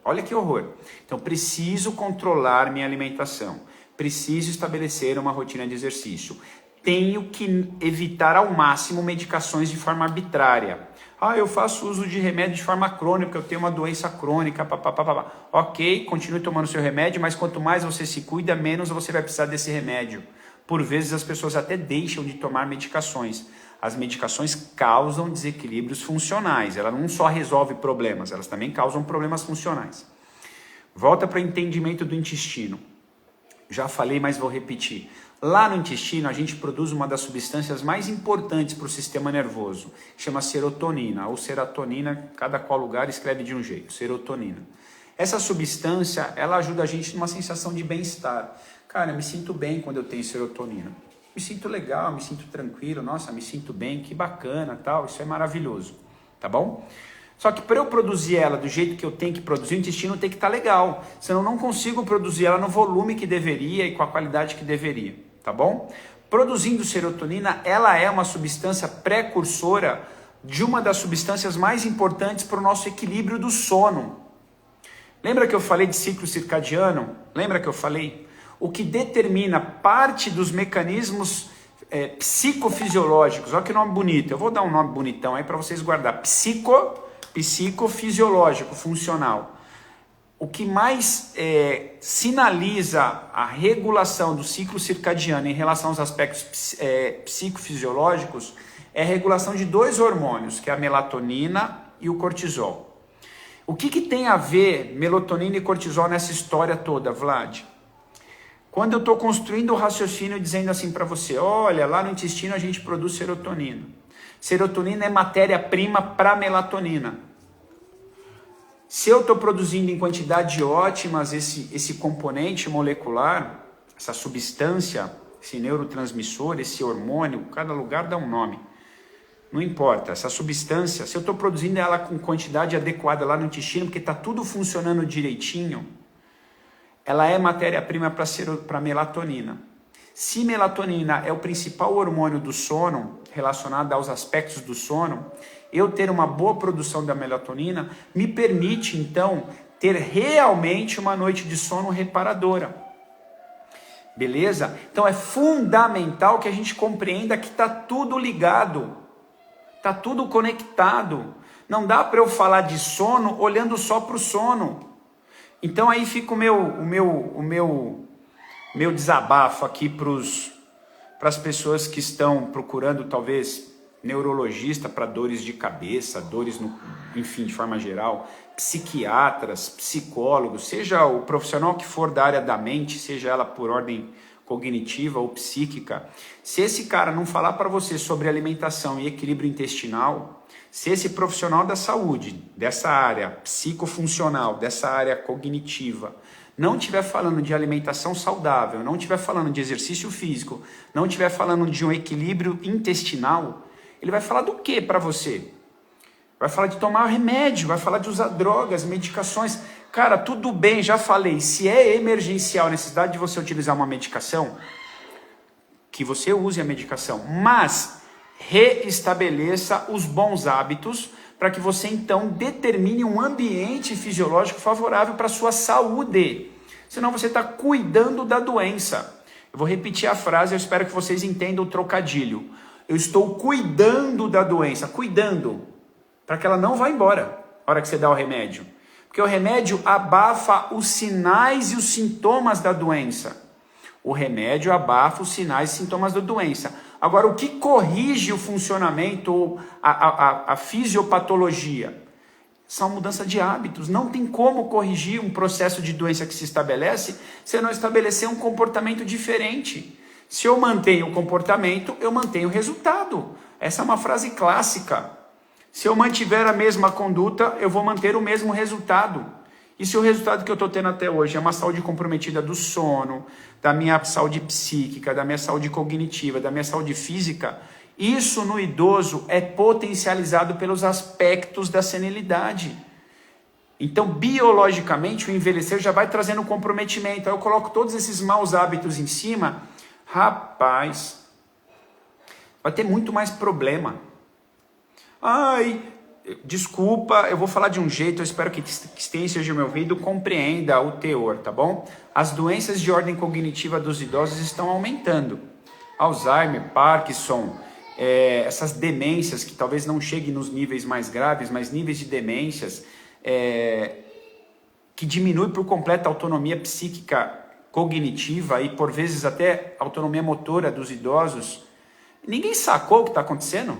Olha que horror. Então, preciso controlar minha alimentação. Preciso estabelecer uma rotina de exercício. Tenho que evitar ao máximo medicações de forma arbitrária. Ah, eu faço uso de remédio de forma crônica, eu tenho uma doença crônica, papapá. Ok, continue tomando seu remédio, mas quanto mais você se cuida, menos você vai precisar desse remédio. Por vezes as pessoas até deixam de tomar medicações. As medicações causam desequilíbrios funcionais, ela não só resolve problemas, elas também causam problemas funcionais. Volta para o entendimento do intestino. Já falei, mas vou repetir. Lá no intestino, a gente produz uma das substâncias mais importantes para o sistema nervoso, chama serotonina, ou serotonina, cada qual lugar escreve de um jeito, serotonina. Essa substância, ela ajuda a gente numa sensação de bem-estar. Cara, eu me sinto bem quando eu tenho serotonina. Me sinto legal, me sinto tranquilo, nossa, me sinto bem, que bacana, tal, isso é maravilhoso, tá bom? Só que para eu produzir ela do jeito que eu tenho que produzir, o intestino tem que estar legal, senão eu não consigo produzir ela no volume que deveria e com a qualidade que deveria, tá bom? Produzindo serotonina, ela é uma substância precursora de uma das substâncias mais importantes para o nosso equilíbrio do sono. Lembra que eu falei de ciclo circadiano? Lembra que eu falei? O que determina parte dos mecanismos psicofisiológicos, olha que nome bonito, eu vou dar um nome bonitão aí para vocês guardar, psicofisiológico, funcional. O que mais sinaliza a regulação do ciclo circadiano em relação aos aspectos psicofisiológicos é a regulação de dois hormônios, que é a melatonina e o cortisol. O que tem a ver melatonina e cortisol nessa história toda, Vlad? Quando eu estou construindo o raciocínio dizendo assim para você, olha, lá no intestino a gente produz serotonina. Serotonina é matéria-prima para melatonina. Se eu estou produzindo em quantidades ótimas esse componente molecular, essa substância, esse neurotransmissor, esse hormônio, cada lugar dá um nome. Não importa, essa substância, se eu estou produzindo ela com quantidade adequada lá no intestino, porque está tudo funcionando direitinho, ela é matéria-prima para melatonina. Se melatonina é o principal hormônio do sono, relacionado aos aspectos do sono, eu ter uma boa produção da melatonina me permite, então, ter realmente uma noite de sono reparadora. Beleza? Então é fundamental que a gente compreenda que está tudo ligado, está tudo conectado. Não dá para eu falar de sono olhando só para o sono. Então aí fica o meu desabafo aqui para as pessoas que estão procurando talvez neurologista para dores de cabeça, enfim, de forma geral, psiquiatras, psicólogos, seja o profissional que for da área da mente, seja ela por ordem cognitiva ou psíquica, se esse cara não falar para você sobre alimentação e equilíbrio intestinal, se esse profissional da saúde, dessa área psicofuncional, dessa área cognitiva, não estiver falando de alimentação saudável, não estiver falando de exercício físico, não estiver falando de um equilíbrio intestinal, ele vai falar do que para você? Vai falar de tomar remédio, vai falar de usar drogas, medicações. Cara, tudo bem, já falei, se é emergencial a necessidade de você utilizar uma medicação, que você use a medicação, mas reestabeleça os bons hábitos para que você então determine um ambiente fisiológico favorável para a sua saúde. Senão você está cuidando da doença. Eu vou repetir a frase, eu espero que vocês entendam o trocadilho. Eu estou cuidando da doença, cuidando, para que ela não vá embora na hora que você dá o remédio. Porque o remédio abafa os sinais e os sintomas da doença. O remédio abafa os sinais e sintomas da doença. Agora, o que corrige o funcionamento ou a fisiopatologia? São mudança de hábitos. Não tem como corrigir um processo de doença que se estabelece se não estabelecer um comportamento diferente. Se eu mantenho o comportamento, eu mantenho o resultado. Essa é uma frase clássica. Se eu mantiver a mesma conduta, eu vou manter o mesmo resultado. E se o resultado que eu estou tendo até hoje é uma saúde comprometida do sono, da minha saúde psíquica, da minha saúde cognitiva, da minha saúde física, isso no idoso é potencializado pelos aspectos da senilidade. Então, biologicamente, o envelhecer já vai trazendo comprometimento. Aí eu coloco todos esses maus hábitos em cima, rapaz, vai ter muito mais problema. Ai, desculpa, eu vou falar de um jeito, eu espero que quem esteja me ouvindo compreenda o teor, tá bom? As doenças de ordem cognitiva dos idosos estão aumentando. Alzheimer, Parkinson, essas demências que talvez não cheguem nos níveis mais graves, mas níveis de demências que diminui por completo a autonomia psíquica cognitiva e por vezes até autonomia motora dos idosos. Ninguém sacou o que está acontecendo?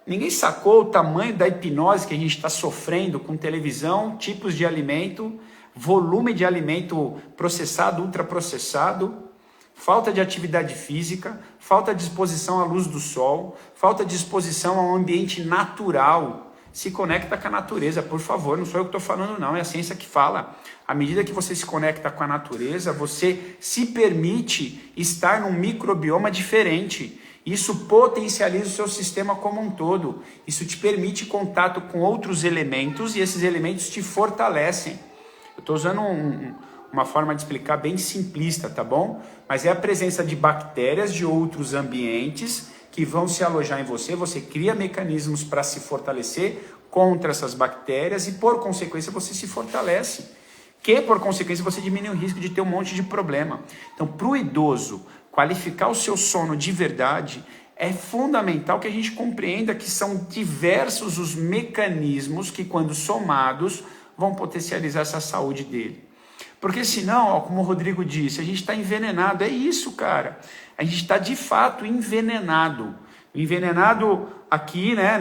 Ninguém sacou o tamanho da hipnose que a gente está sofrendo com televisão, tipos de alimento, volume de alimento processado, ultraprocessado, falta de atividade física, falta de exposição à luz do sol, falta de exposição a um ambiente natural. Se conecta com a natureza, por favor, não sou eu que estou falando não, é a ciência que fala. À medida que você se conecta com a natureza, você se permite estar num microbioma diferente. Isso potencializa o seu sistema como um todo. Isso te permite contato com outros elementos e esses elementos te fortalecem. Eu estou usando uma forma de explicar bem simplista, tá bom? Mas é a presença de bactérias de outros ambientes que vão se alojar em você. Você cria mecanismos para se fortalecer contra essas bactérias e, por consequência, você se fortalece. Que, por consequência, você diminui o risco de ter um monte de problema. Então, para o idoso qualificar o seu sono de verdade, é fundamental que a gente compreenda que são diversos os mecanismos que, quando somados, vão potencializar essa saúde dele. Porque senão, ó, como o Rodrigo disse, a gente está envenenado. É isso, cara. A gente está, de fato, envenenado. Envenenado aqui, né,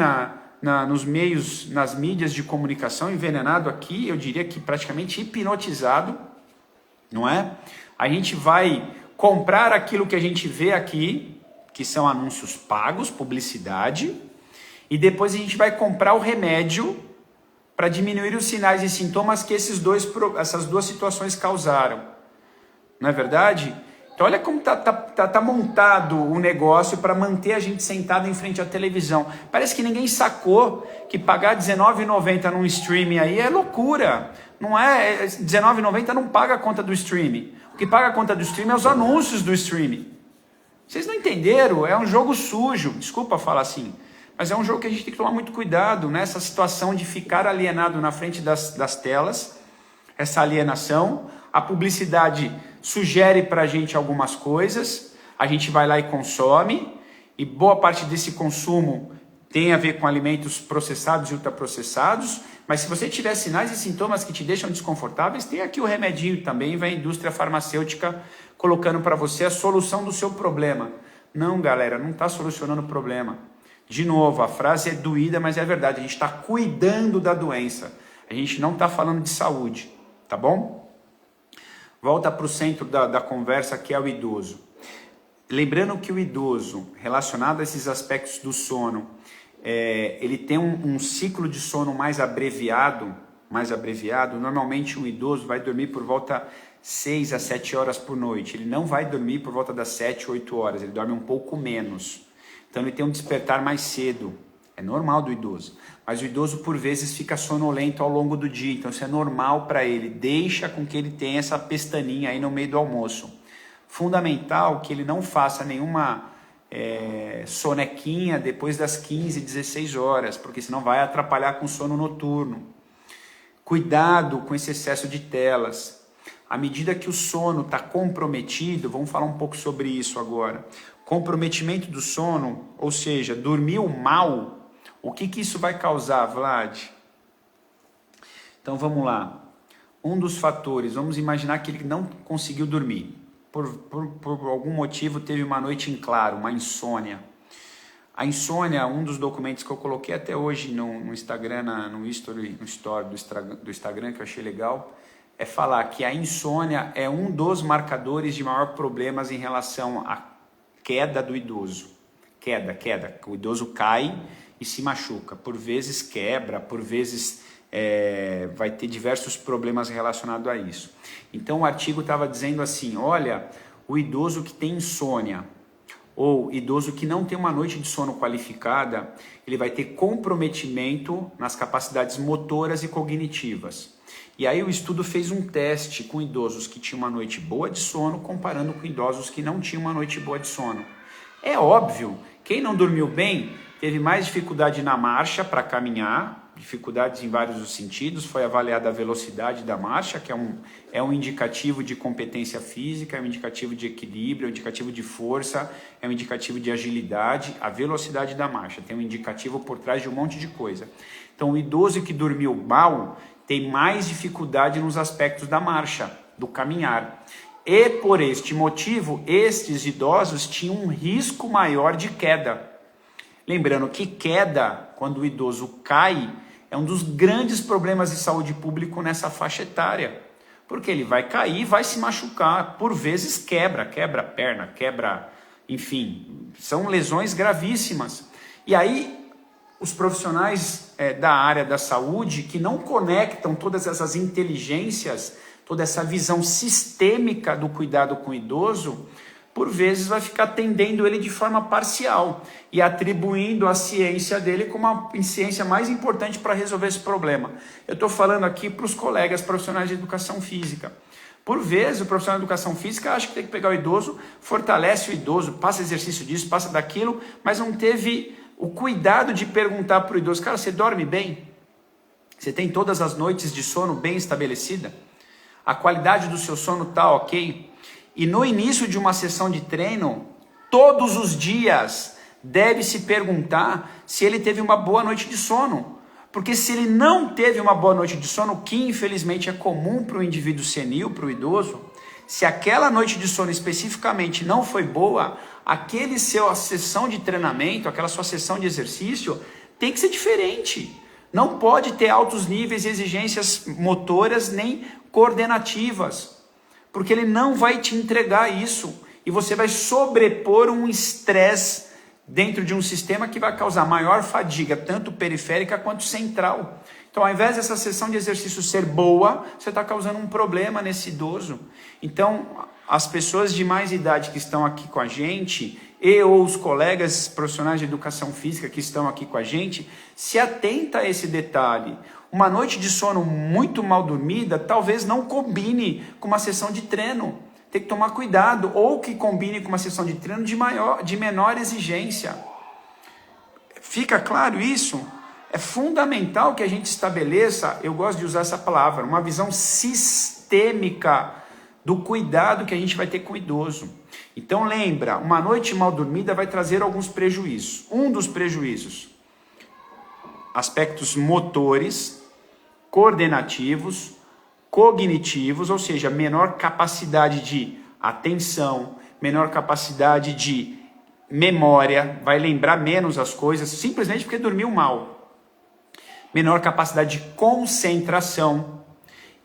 nos meios, nas mídias de comunicação, envenenado aqui, eu diria que praticamente hipnotizado. não é? A gente vai comprar aquilo que a gente vê aqui, que são anúncios pagos, publicidade, e depois a gente vai comprar o remédio para diminuir os sinais e sintomas que essas duas situações causaram. Não é verdade? Então olha como tá montado o negócio para manter a gente sentado em frente à televisão. Parece que ninguém sacou que pagar R$19,90 num streaming aí é loucura. Não é, R$19,90 não paga a conta do streaming. O que paga a conta do streaming é os anúncios do streaming. Vocês não entenderam? É um jogo sujo. Desculpa falar assim. Mas é um jogo que a gente tem que tomar muito cuidado nessa situação de ficar alienado na frente das telas. Essa alienação. A publicidade sugere para a gente algumas coisas, a gente vai lá e consome, e boa parte desse consumo tem a ver com alimentos processados e ultraprocessados, mas se você tiver sinais e sintomas que te deixam desconfortáveis, tem aqui o remedinho também, vai a indústria farmacêutica colocando para você a solução do seu problema. Não, galera, não está solucionando o problema. De novo, a frase é doída, mas é verdade, a gente está cuidando da doença, a gente não está falando de saúde, tá bom? Volta para o centro da conversa, que é o idoso. Lembrando que o idoso, relacionado a esses aspectos do sono, ele tem um ciclo de sono mais abreviado. Normalmente um idoso vai dormir por volta 6 a 7 horas por noite. Ele não vai dormir por volta das 7, 8 horas, ele dorme um pouco menos. Então ele tem um despertar mais cedo. É normal do idoso. Mas o idoso, por vezes, fica sonolento ao longo do dia. Então, isso é normal para ele. Deixa com que ele tenha essa pestaninha aí no meio do almoço. Fundamental que ele não faça nenhuma sonequinha depois das 15, 16 horas. Porque senão vai atrapalhar com o sono noturno. Cuidado com esse excesso de telas. À medida que o sono está comprometido, vamos falar um pouco sobre isso agora. Comprometimento do sono, ou seja, dormiu mal. O que isso vai causar, Vlad? Então vamos lá. Um dos fatores, vamos imaginar que ele não conseguiu dormir. Por algum motivo teve uma noite em claro, uma insônia. A insônia, um dos documentos que eu coloquei até hoje no Instagram, no story do Instagram, que eu achei legal, é falar que a insônia é um dos marcadores de maior problemas em relação à queda do idoso. Queda. O idoso cai e se machuca. Por vezes quebra, por vezes vai ter diversos problemas relacionados a isso. Então o artigo estava dizendo assim, olha, o idoso que tem insônia ou idoso que não tem uma noite de sono qualificada, ele vai ter comprometimento nas capacidades motoras e cognitivas. E aí o estudo fez um teste com idosos que tinham uma noite boa de sono, comparando com idosos que não tinham uma noite boa de sono. É óbvio, quem não dormiu bem teve mais dificuldade na marcha para caminhar, dificuldades em vários sentidos, foi avaliada a velocidade da marcha, que é um indicativo de competência física, é um indicativo de equilíbrio, é um indicativo de força, é um indicativo de agilidade, a velocidade da marcha, tem um indicativo por trás de um monte de coisa. Então o idoso que dormiu mal tem mais dificuldade nos aspectos da marcha, do caminhar. E por este motivo, estes idosos tinham um risco maior de queda. Lembrando que queda, quando o idoso cai, é um dos grandes problemas de saúde pública nessa faixa etária. Porque ele vai cair, vai se machucar, por vezes quebra a perna, enfim, são lesões gravíssimas. E aí, os profissionais da área da saúde que não conectam todas essas inteligências, toda essa visão sistêmica do cuidado com o idoso, por vezes vai ficar atendendo ele de forma parcial e atribuindo a ciência dele como a ciência mais importante para resolver esse problema. Eu estou falando aqui para os colegas profissionais de educação física. Por vezes o profissional de educação física acha que tem que pegar o idoso, fortalece o idoso, passa exercício disso, passa daquilo, mas não teve o cuidado de perguntar para o idoso, cara, você dorme bem? Você tem todas as noites de sono bem estabelecida? A qualidade do seu sono está ok? E no início de uma sessão de treino, todos os dias, deve se perguntar se ele teve uma boa noite de sono. Porque se ele não teve uma boa noite de sono, o que infelizmente é comum para o indivíduo senil, para o idoso, se aquela noite de sono especificamente não foi boa, aquele sua sessão de treinamento, aquela sua sessão de exercício, tem que ser diferente. Não pode ter altos níveis de exigências motoras nem coordenativas. porque ele não vai te entregar isso. E você vai sobrepor um estresse dentro de um sistema que vai causar maior fadiga, tanto periférica quanto central. Então, ao invés dessa sessão de exercício ser boa, você está causando um problema nesse idoso. Então, as pessoas de mais idade que estão aqui com a gente, e ou os colegas profissionais de educação física que estão aqui com a gente, se atenta a esse detalhe. Uma noite de sono muito mal dormida, talvez não combine com uma sessão de treino. Tem que tomar cuidado, ou que combine com uma sessão de treino de menor exigência. Fica claro isso? É fundamental que a gente estabeleça, eu gosto de usar essa palavra, uma visão sistêmica do cuidado que a gente vai ter com o idoso. Então lembra, uma noite mal dormida vai trazer alguns prejuízos. Um dos prejuízos, aspectos motores, coordenativos, cognitivos, ou seja, menor capacidade de atenção, menor capacidade de memória, vai lembrar menos as coisas, simplesmente porque dormiu mal. Menor capacidade de concentração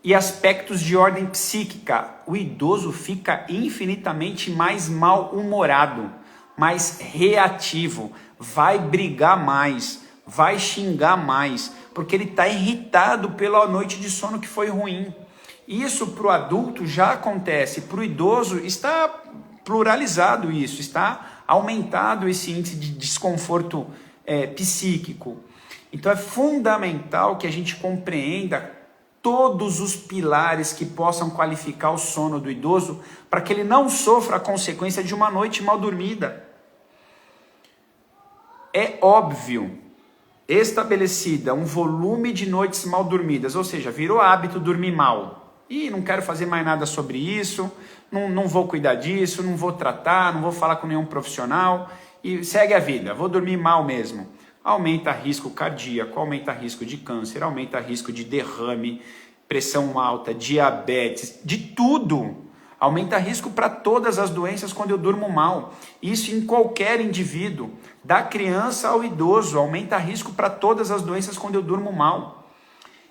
e aspectos de ordem psíquica. O idoso fica infinitamente mais mal-humorado, mais reativo, vai brigar mais, vai xingar mais, porque ele está irritado pela noite de sono que foi ruim. Isso para o adulto já acontece, para o idoso está pluralizado isso, está aumentado esse índice de desconforto psíquico. Então é fundamental que a gente compreenda todos os pilares que possam qualificar o sono do idoso para que ele não sofra a consequência de uma noite mal dormida. É óbvio, estabelecida um volume de noites mal dormidas, ou seja, virou hábito dormir mal. E não quero fazer mais nada sobre isso, não vou cuidar disso, não vou tratar, não vou falar com nenhum profissional e segue a vida, vou dormir mal mesmo. Aumenta risco cardíaco, aumenta risco de câncer, aumenta risco de derrame, pressão alta, diabetes, de tudo. Aumenta risco para todas as doenças quando eu durmo mal. Isso em qualquer indivíduo, da criança ao idoso, aumenta risco para todas as doenças quando eu durmo mal.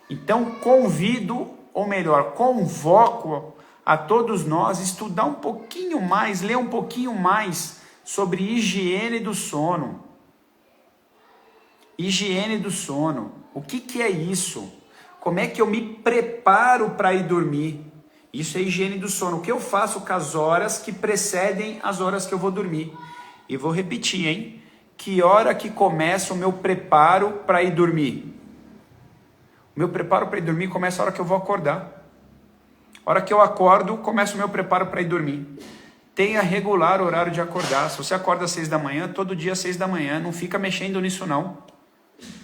Então convido, ou melhor, convoco a todos nós estudar um pouquinho mais, ler um pouquinho mais sobre higiene do sono. Higiene do sono. O que é isso? Como é que eu me preparo para ir dormir? Isso é higiene do sono. O que eu faço com as horas que precedem as horas que eu vou dormir? E vou repetir, hein? Que hora que começa o meu preparo para ir dormir? O meu preparo para ir dormir começa a hora que eu vou acordar. A hora que eu acordo, começa o meu preparo para ir dormir. Tenha regular o horário de acordar. Se você acorda às 6 da manhã, todo dia às 6 da manhã. Não fica mexendo nisso não.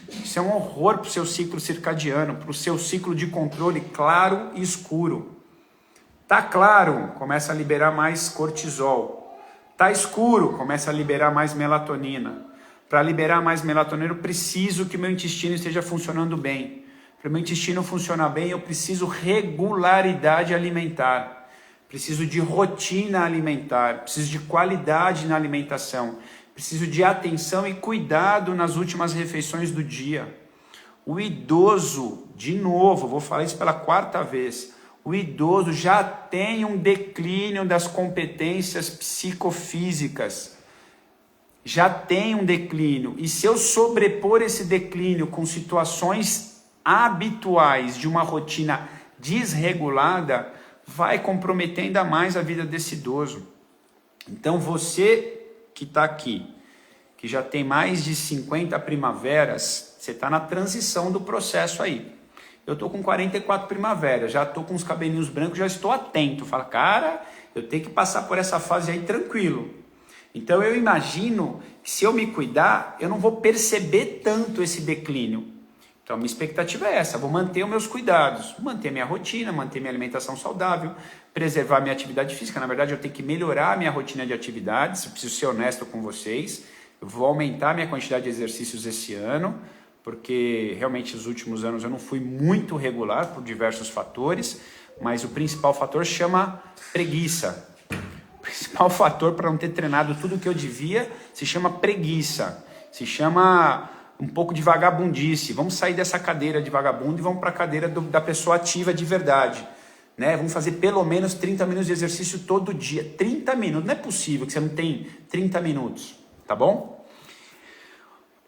Isso é um horror para o seu ciclo circadiano, para o seu ciclo de controle claro e escuro. Tá claro, começa a liberar mais cortisol. Tá escuro, começa a liberar mais melatonina. Para liberar mais melatonina, eu preciso que meu intestino esteja funcionando bem. Para o meu intestino funcionar bem, eu preciso regularidade alimentar. Preciso de rotina alimentar. Preciso de qualidade na alimentação. Preciso de atenção e cuidado nas últimas refeições do dia. O idoso, de novo, vou falar isso pela 4ª vez, o idoso já tem um declínio das competências psicofísicas. Já tem um declínio. E se eu sobrepor esse declínio com situações habituais de uma rotina desregulada, vai comprometer ainda mais a vida desse idoso. Então você que está aqui, que já tem mais de 50 primaveras, você está na transição do processo aí. Eu estou com 44 primaveras, já estou com os cabelinhos brancos, já estou atento. Fala, cara, eu tenho que passar por essa fase aí tranquilo. Então eu imagino que se eu me cuidar, eu não vou perceber tanto esse declínio. Então a minha expectativa é essa, vou manter os meus cuidados, manter minha rotina, manter minha alimentação saudável, preservar minha atividade física. Na verdade eu tenho que melhorar a minha rotina de atividades, eu preciso ser honesto com vocês. Eu vou aumentar minha quantidade de exercícios esse ano, porque realmente nos últimos anos eu não fui muito regular por diversos fatores, mas o principal fator chama preguiça. O principal fator para não ter treinado tudo o que eu devia se chama preguiça, se chama um pouco de vagabundice. Vamos sair dessa cadeira de vagabundo e vamos para a cadeira da pessoa ativa de verdade. né? Vamos fazer pelo menos 30 minutos de exercício todo dia. 30 minutos, não é possível que você não tenha 30 minutos, tá bom?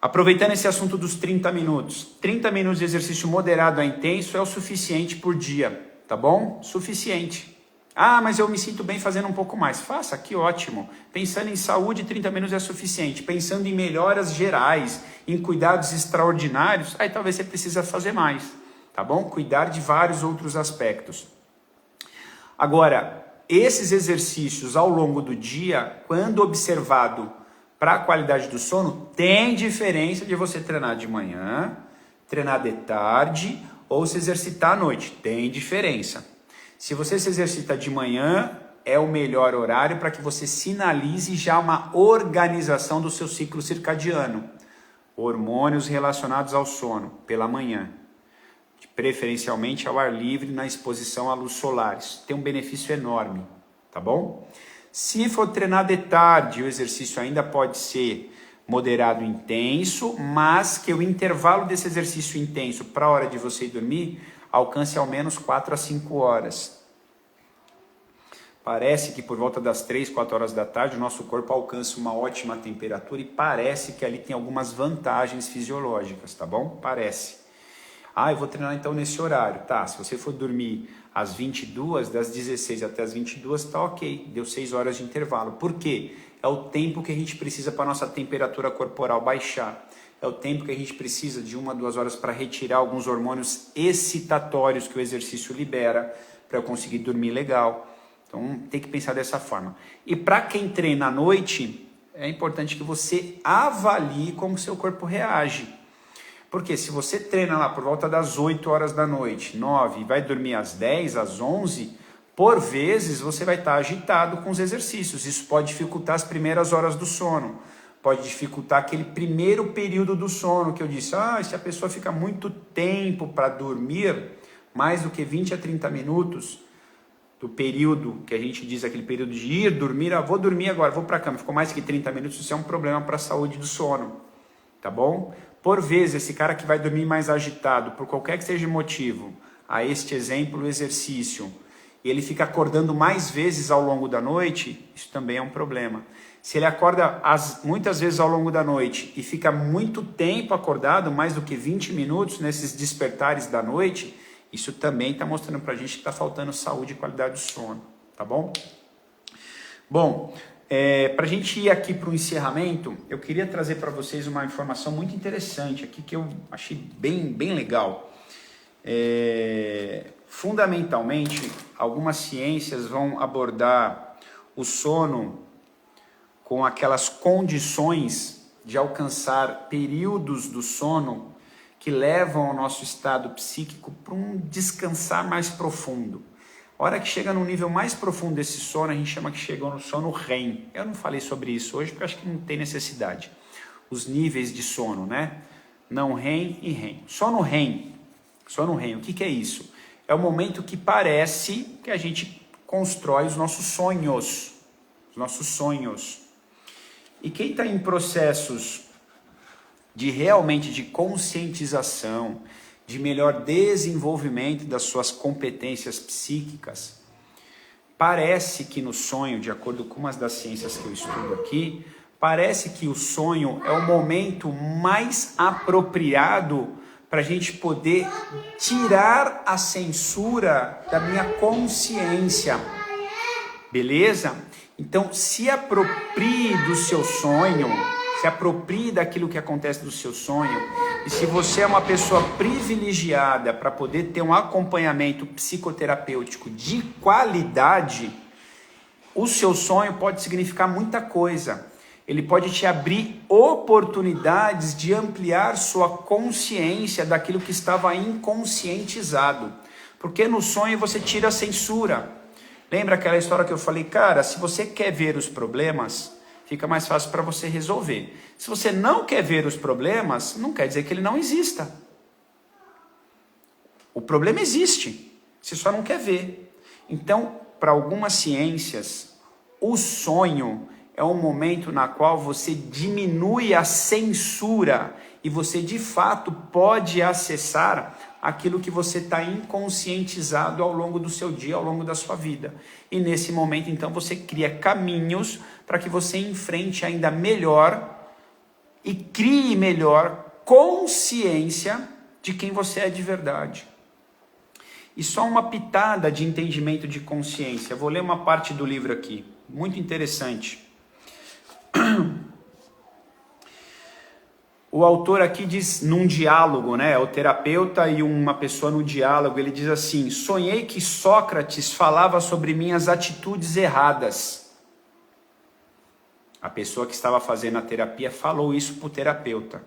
Aproveitando esse assunto dos 30 minutos. 30 minutos de exercício moderado a intenso é o suficiente por dia, tá bom? Suficiente. Ah, mas eu me sinto bem fazendo um pouco mais. Faça, que ótimo. Pensando em saúde, 30 minutos é suficiente. Pensando em melhoras gerais, em cuidados extraordinários, aí talvez você precisa fazer mais, tá bom? Cuidar de vários outros aspectos. Agora, esses exercícios ao longo do dia, quando observado para a qualidade do sono, tem diferença de você treinar de manhã, treinar de tarde ou se exercitar à noite. Tem diferença. Se você se exercita de manhã, é o melhor horário para que você sinalize já uma organização do seu ciclo circadiano. Hormônios relacionados ao sono, pela manhã. Preferencialmente ao ar livre, na exposição à luz solar. Isso tem um benefício enorme, tá bom? Se for treinar de tarde, o exercício ainda pode ser moderado e intenso, mas que o intervalo desse exercício intenso para a hora de você ir dormir alcance ao menos 4 a 5 horas. Parece que por volta das 3, 4 horas da tarde o nosso corpo alcança uma ótima temperatura e parece que ali tem algumas vantagens fisiológicas, tá bom? Parece. Ah, eu vou treinar então nesse horário. Tá, se você for dormir às 22, das 16 até as 22, tá ok. Deu 6 horas de intervalo. Por quê? É o tempo que a gente precisa para a nossa temperatura corporal baixar. É o tempo que a gente precisa de 1 a 2 horas para retirar alguns hormônios excitatórios que o exercício libera para eu conseguir dormir legal. Então tem que pensar dessa forma. E para quem treina à noite, é importante que você avalie como o seu corpo reage. Porque se você treina lá por volta das 8 horas da noite, 9, e vai dormir às 10, às 11, por vezes você vai estar agitado com os exercícios. Isso pode dificultar as primeiras horas do sono. Pode dificultar aquele primeiro período do sono que eu disse. Ah, se a pessoa fica muito tempo para dormir, mais do que 20 a 30 minutos do período que a gente diz, aquele período de ir dormir, vou dormir agora, vou para a cama, ficou mais que 30 minutos, isso é um problema para a saúde do sono, tá bom? Por vezes, esse cara que vai dormir mais agitado, por qualquer que seja o motivo, a este exemplo, o exercício, e ele fica acordando mais vezes ao longo da noite, isso também é um problema. Se ele acorda muitas vezes ao longo da noite e fica muito tempo acordado, mais do que 20 minutos nesses despertares da noite, isso também está mostrando para a gente que está faltando saúde e qualidade do sono, tá bom? Bom, para a gente ir aqui para o encerramento, eu queria trazer para vocês uma informação muito interessante aqui que eu achei bem legal. Fundamentalmente, algumas ciências vão abordar o sono com aquelas condições de alcançar períodos do sono que levam ao nosso estado psíquico para um descansar mais profundo. A hora que chega no nível mais profundo desse sono, a gente chama que chegou no sono REM. Eu não falei sobre isso hoje porque acho que não tem necessidade. Os níveis de sono, né? Não REM e REM. Sono REM, o que é isso? É o momento que parece que a gente constrói os nossos sonhos. Os nossos sonhos. E quem está em processos realmente de conscientização, de melhor desenvolvimento das suas competências psíquicas, parece que no sonho, de acordo com uma das ciências que eu estudo aqui, parece que o sonho é o momento mais apropriado para a gente poder tirar a censura da minha consciência, beleza? Então, se aproprie do seu sonho, se aproprie daquilo que acontece do seu sonho. E se você é uma pessoa privilegiada para poder ter um acompanhamento psicoterapêutico de qualidade, o seu sonho pode significar muita coisa. Ele pode te abrir oportunidades de ampliar sua consciência daquilo que estava inconscientizado. Porque no sonho você tira a censura. Lembra aquela história que eu falei? Cara, se você quer ver os problemas, fica mais fácil para você resolver. Se você não quer ver os problemas, não quer dizer que ele não exista. O problema existe, você só não quer ver. Então, para algumas ciências, o sonho é um momento na qual você diminui a censura e você de fato pode acessar aquilo que você está inconscientizado ao longo do seu dia, ao longo da sua vida. E nesse momento, então, você cria caminhos para que você enfrente ainda melhor e crie melhor consciência de quem você é de verdade. E só uma pitada de entendimento de consciência. Vou ler uma parte do livro aqui, muito interessante. O autor aqui diz, num diálogo, né? O terapeuta e uma pessoa no diálogo, ele diz assim: sonhei que Sócrates falava sobre minhas atitudes erradas. A pessoa que estava fazendo a terapia falou isso para o terapeuta.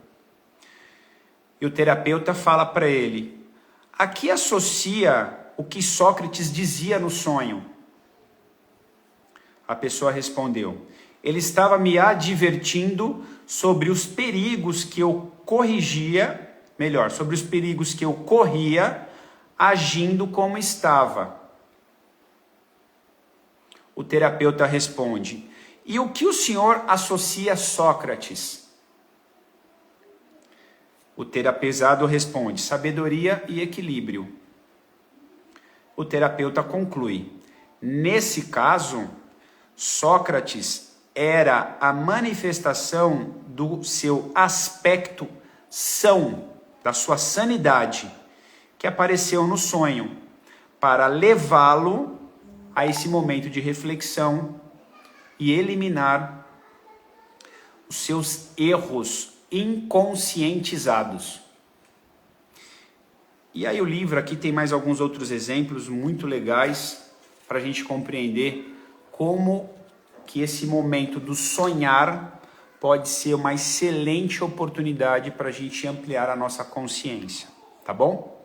E o terapeuta fala para ele: a que associa o que Sócrates dizia no sonho? A pessoa respondeu: ele estava me advertindo sobre os perigos que eu sobre os perigos que eu corria agindo como estava. O terapeuta responde: e o que o senhor associa a Sócrates? O terapeuta responde: sabedoria e equilíbrio. O terapeuta conclui: nesse caso, Sócrates era a manifestação do seu aspecto são, da sua sanidade, que apareceu no sonho, para levá-lo a esse momento de reflexão e eliminar os seus erros inconscientizados. E aí o livro aqui tem mais alguns outros exemplos muito legais para a gente compreender como que esse momento do sonhar pode ser uma excelente oportunidade para a gente ampliar a nossa consciência, tá bom?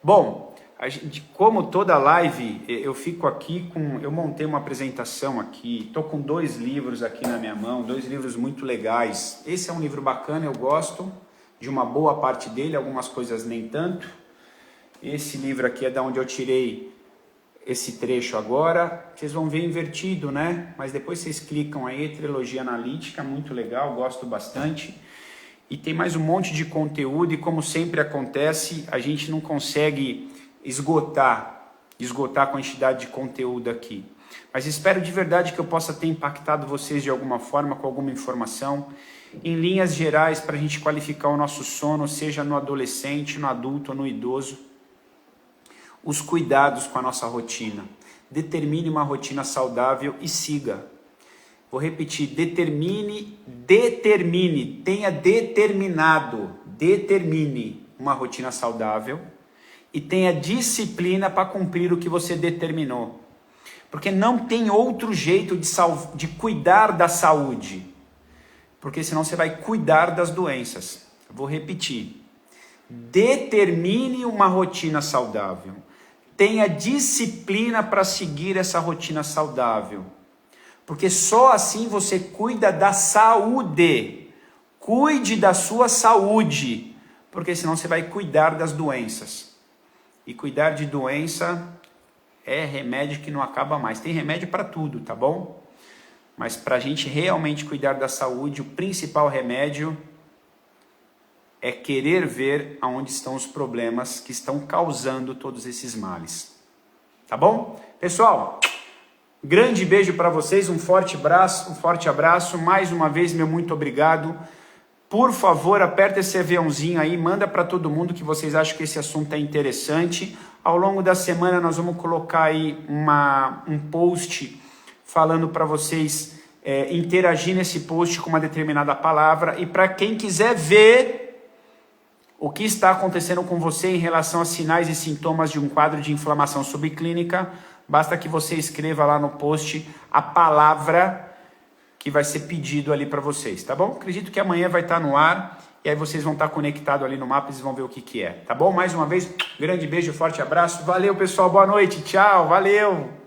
Bom, como toda live, eu fico aqui eu montei uma apresentação aqui, estou com 2 livros aqui na minha mão, 2 livros muito legais. Esse é um livro bacana, eu gosto de uma boa parte dele, algumas coisas nem tanto. Esse livro aqui é da onde eu tirei esse trecho agora. Vocês vão ver invertido, né? Mas depois vocês clicam aí, Trilogia Analítica, muito legal, gosto bastante. E tem mais um monte de conteúdo e, como sempre acontece, a gente não consegue esgotar a quantidade de conteúdo aqui. Mas espero de verdade que eu possa ter impactado vocês de alguma forma, com alguma informação, em linhas gerais, para a gente qualificar o nosso sono, seja no adolescente, no adulto ou no idoso. Os cuidados com a nossa rotina. Determine uma rotina saudável e siga. Vou repetir: determine, tenha determine uma rotina saudável e tenha disciplina para cumprir o que você determinou. Porque não tem outro jeito de cuidar da saúde, porque senão você vai cuidar das doenças. Vou repetir: determine uma rotina saudável. Tenha disciplina para seguir essa rotina saudável. Porque só assim você cuida da saúde. Cuide da sua saúde. Porque senão você vai cuidar das doenças. E cuidar de doença é remédio que não acaba mais. Tem remédio para tudo, tá bom? Mas para a gente realmente cuidar da saúde, o principal remédio é querer ver aonde estão os problemas que estão causando todos esses males. Tá bom? Pessoal, grande beijo para vocês, um forte abraço. Mais uma vez, meu muito obrigado. Por favor, aperta esse aviãozinho aí, manda para todo mundo que vocês acham que esse assunto é interessante. Ao longo da semana nós vamos colocar aí um post falando para vocês interagir nesse post com uma determinada palavra. E para quem quiser ver o que está acontecendo com você em relação a sinais e sintomas de um quadro de inflamação subclínica, basta que você escreva lá no post a palavra que vai ser pedido ali para vocês, tá bom? Acredito que amanhã vai estar no ar e aí vocês vão estar conectados ali no mapa e vocês vão ver o que é, tá bom? Mais uma vez, grande beijo, forte abraço. Valeu, pessoal, boa noite, tchau, valeu!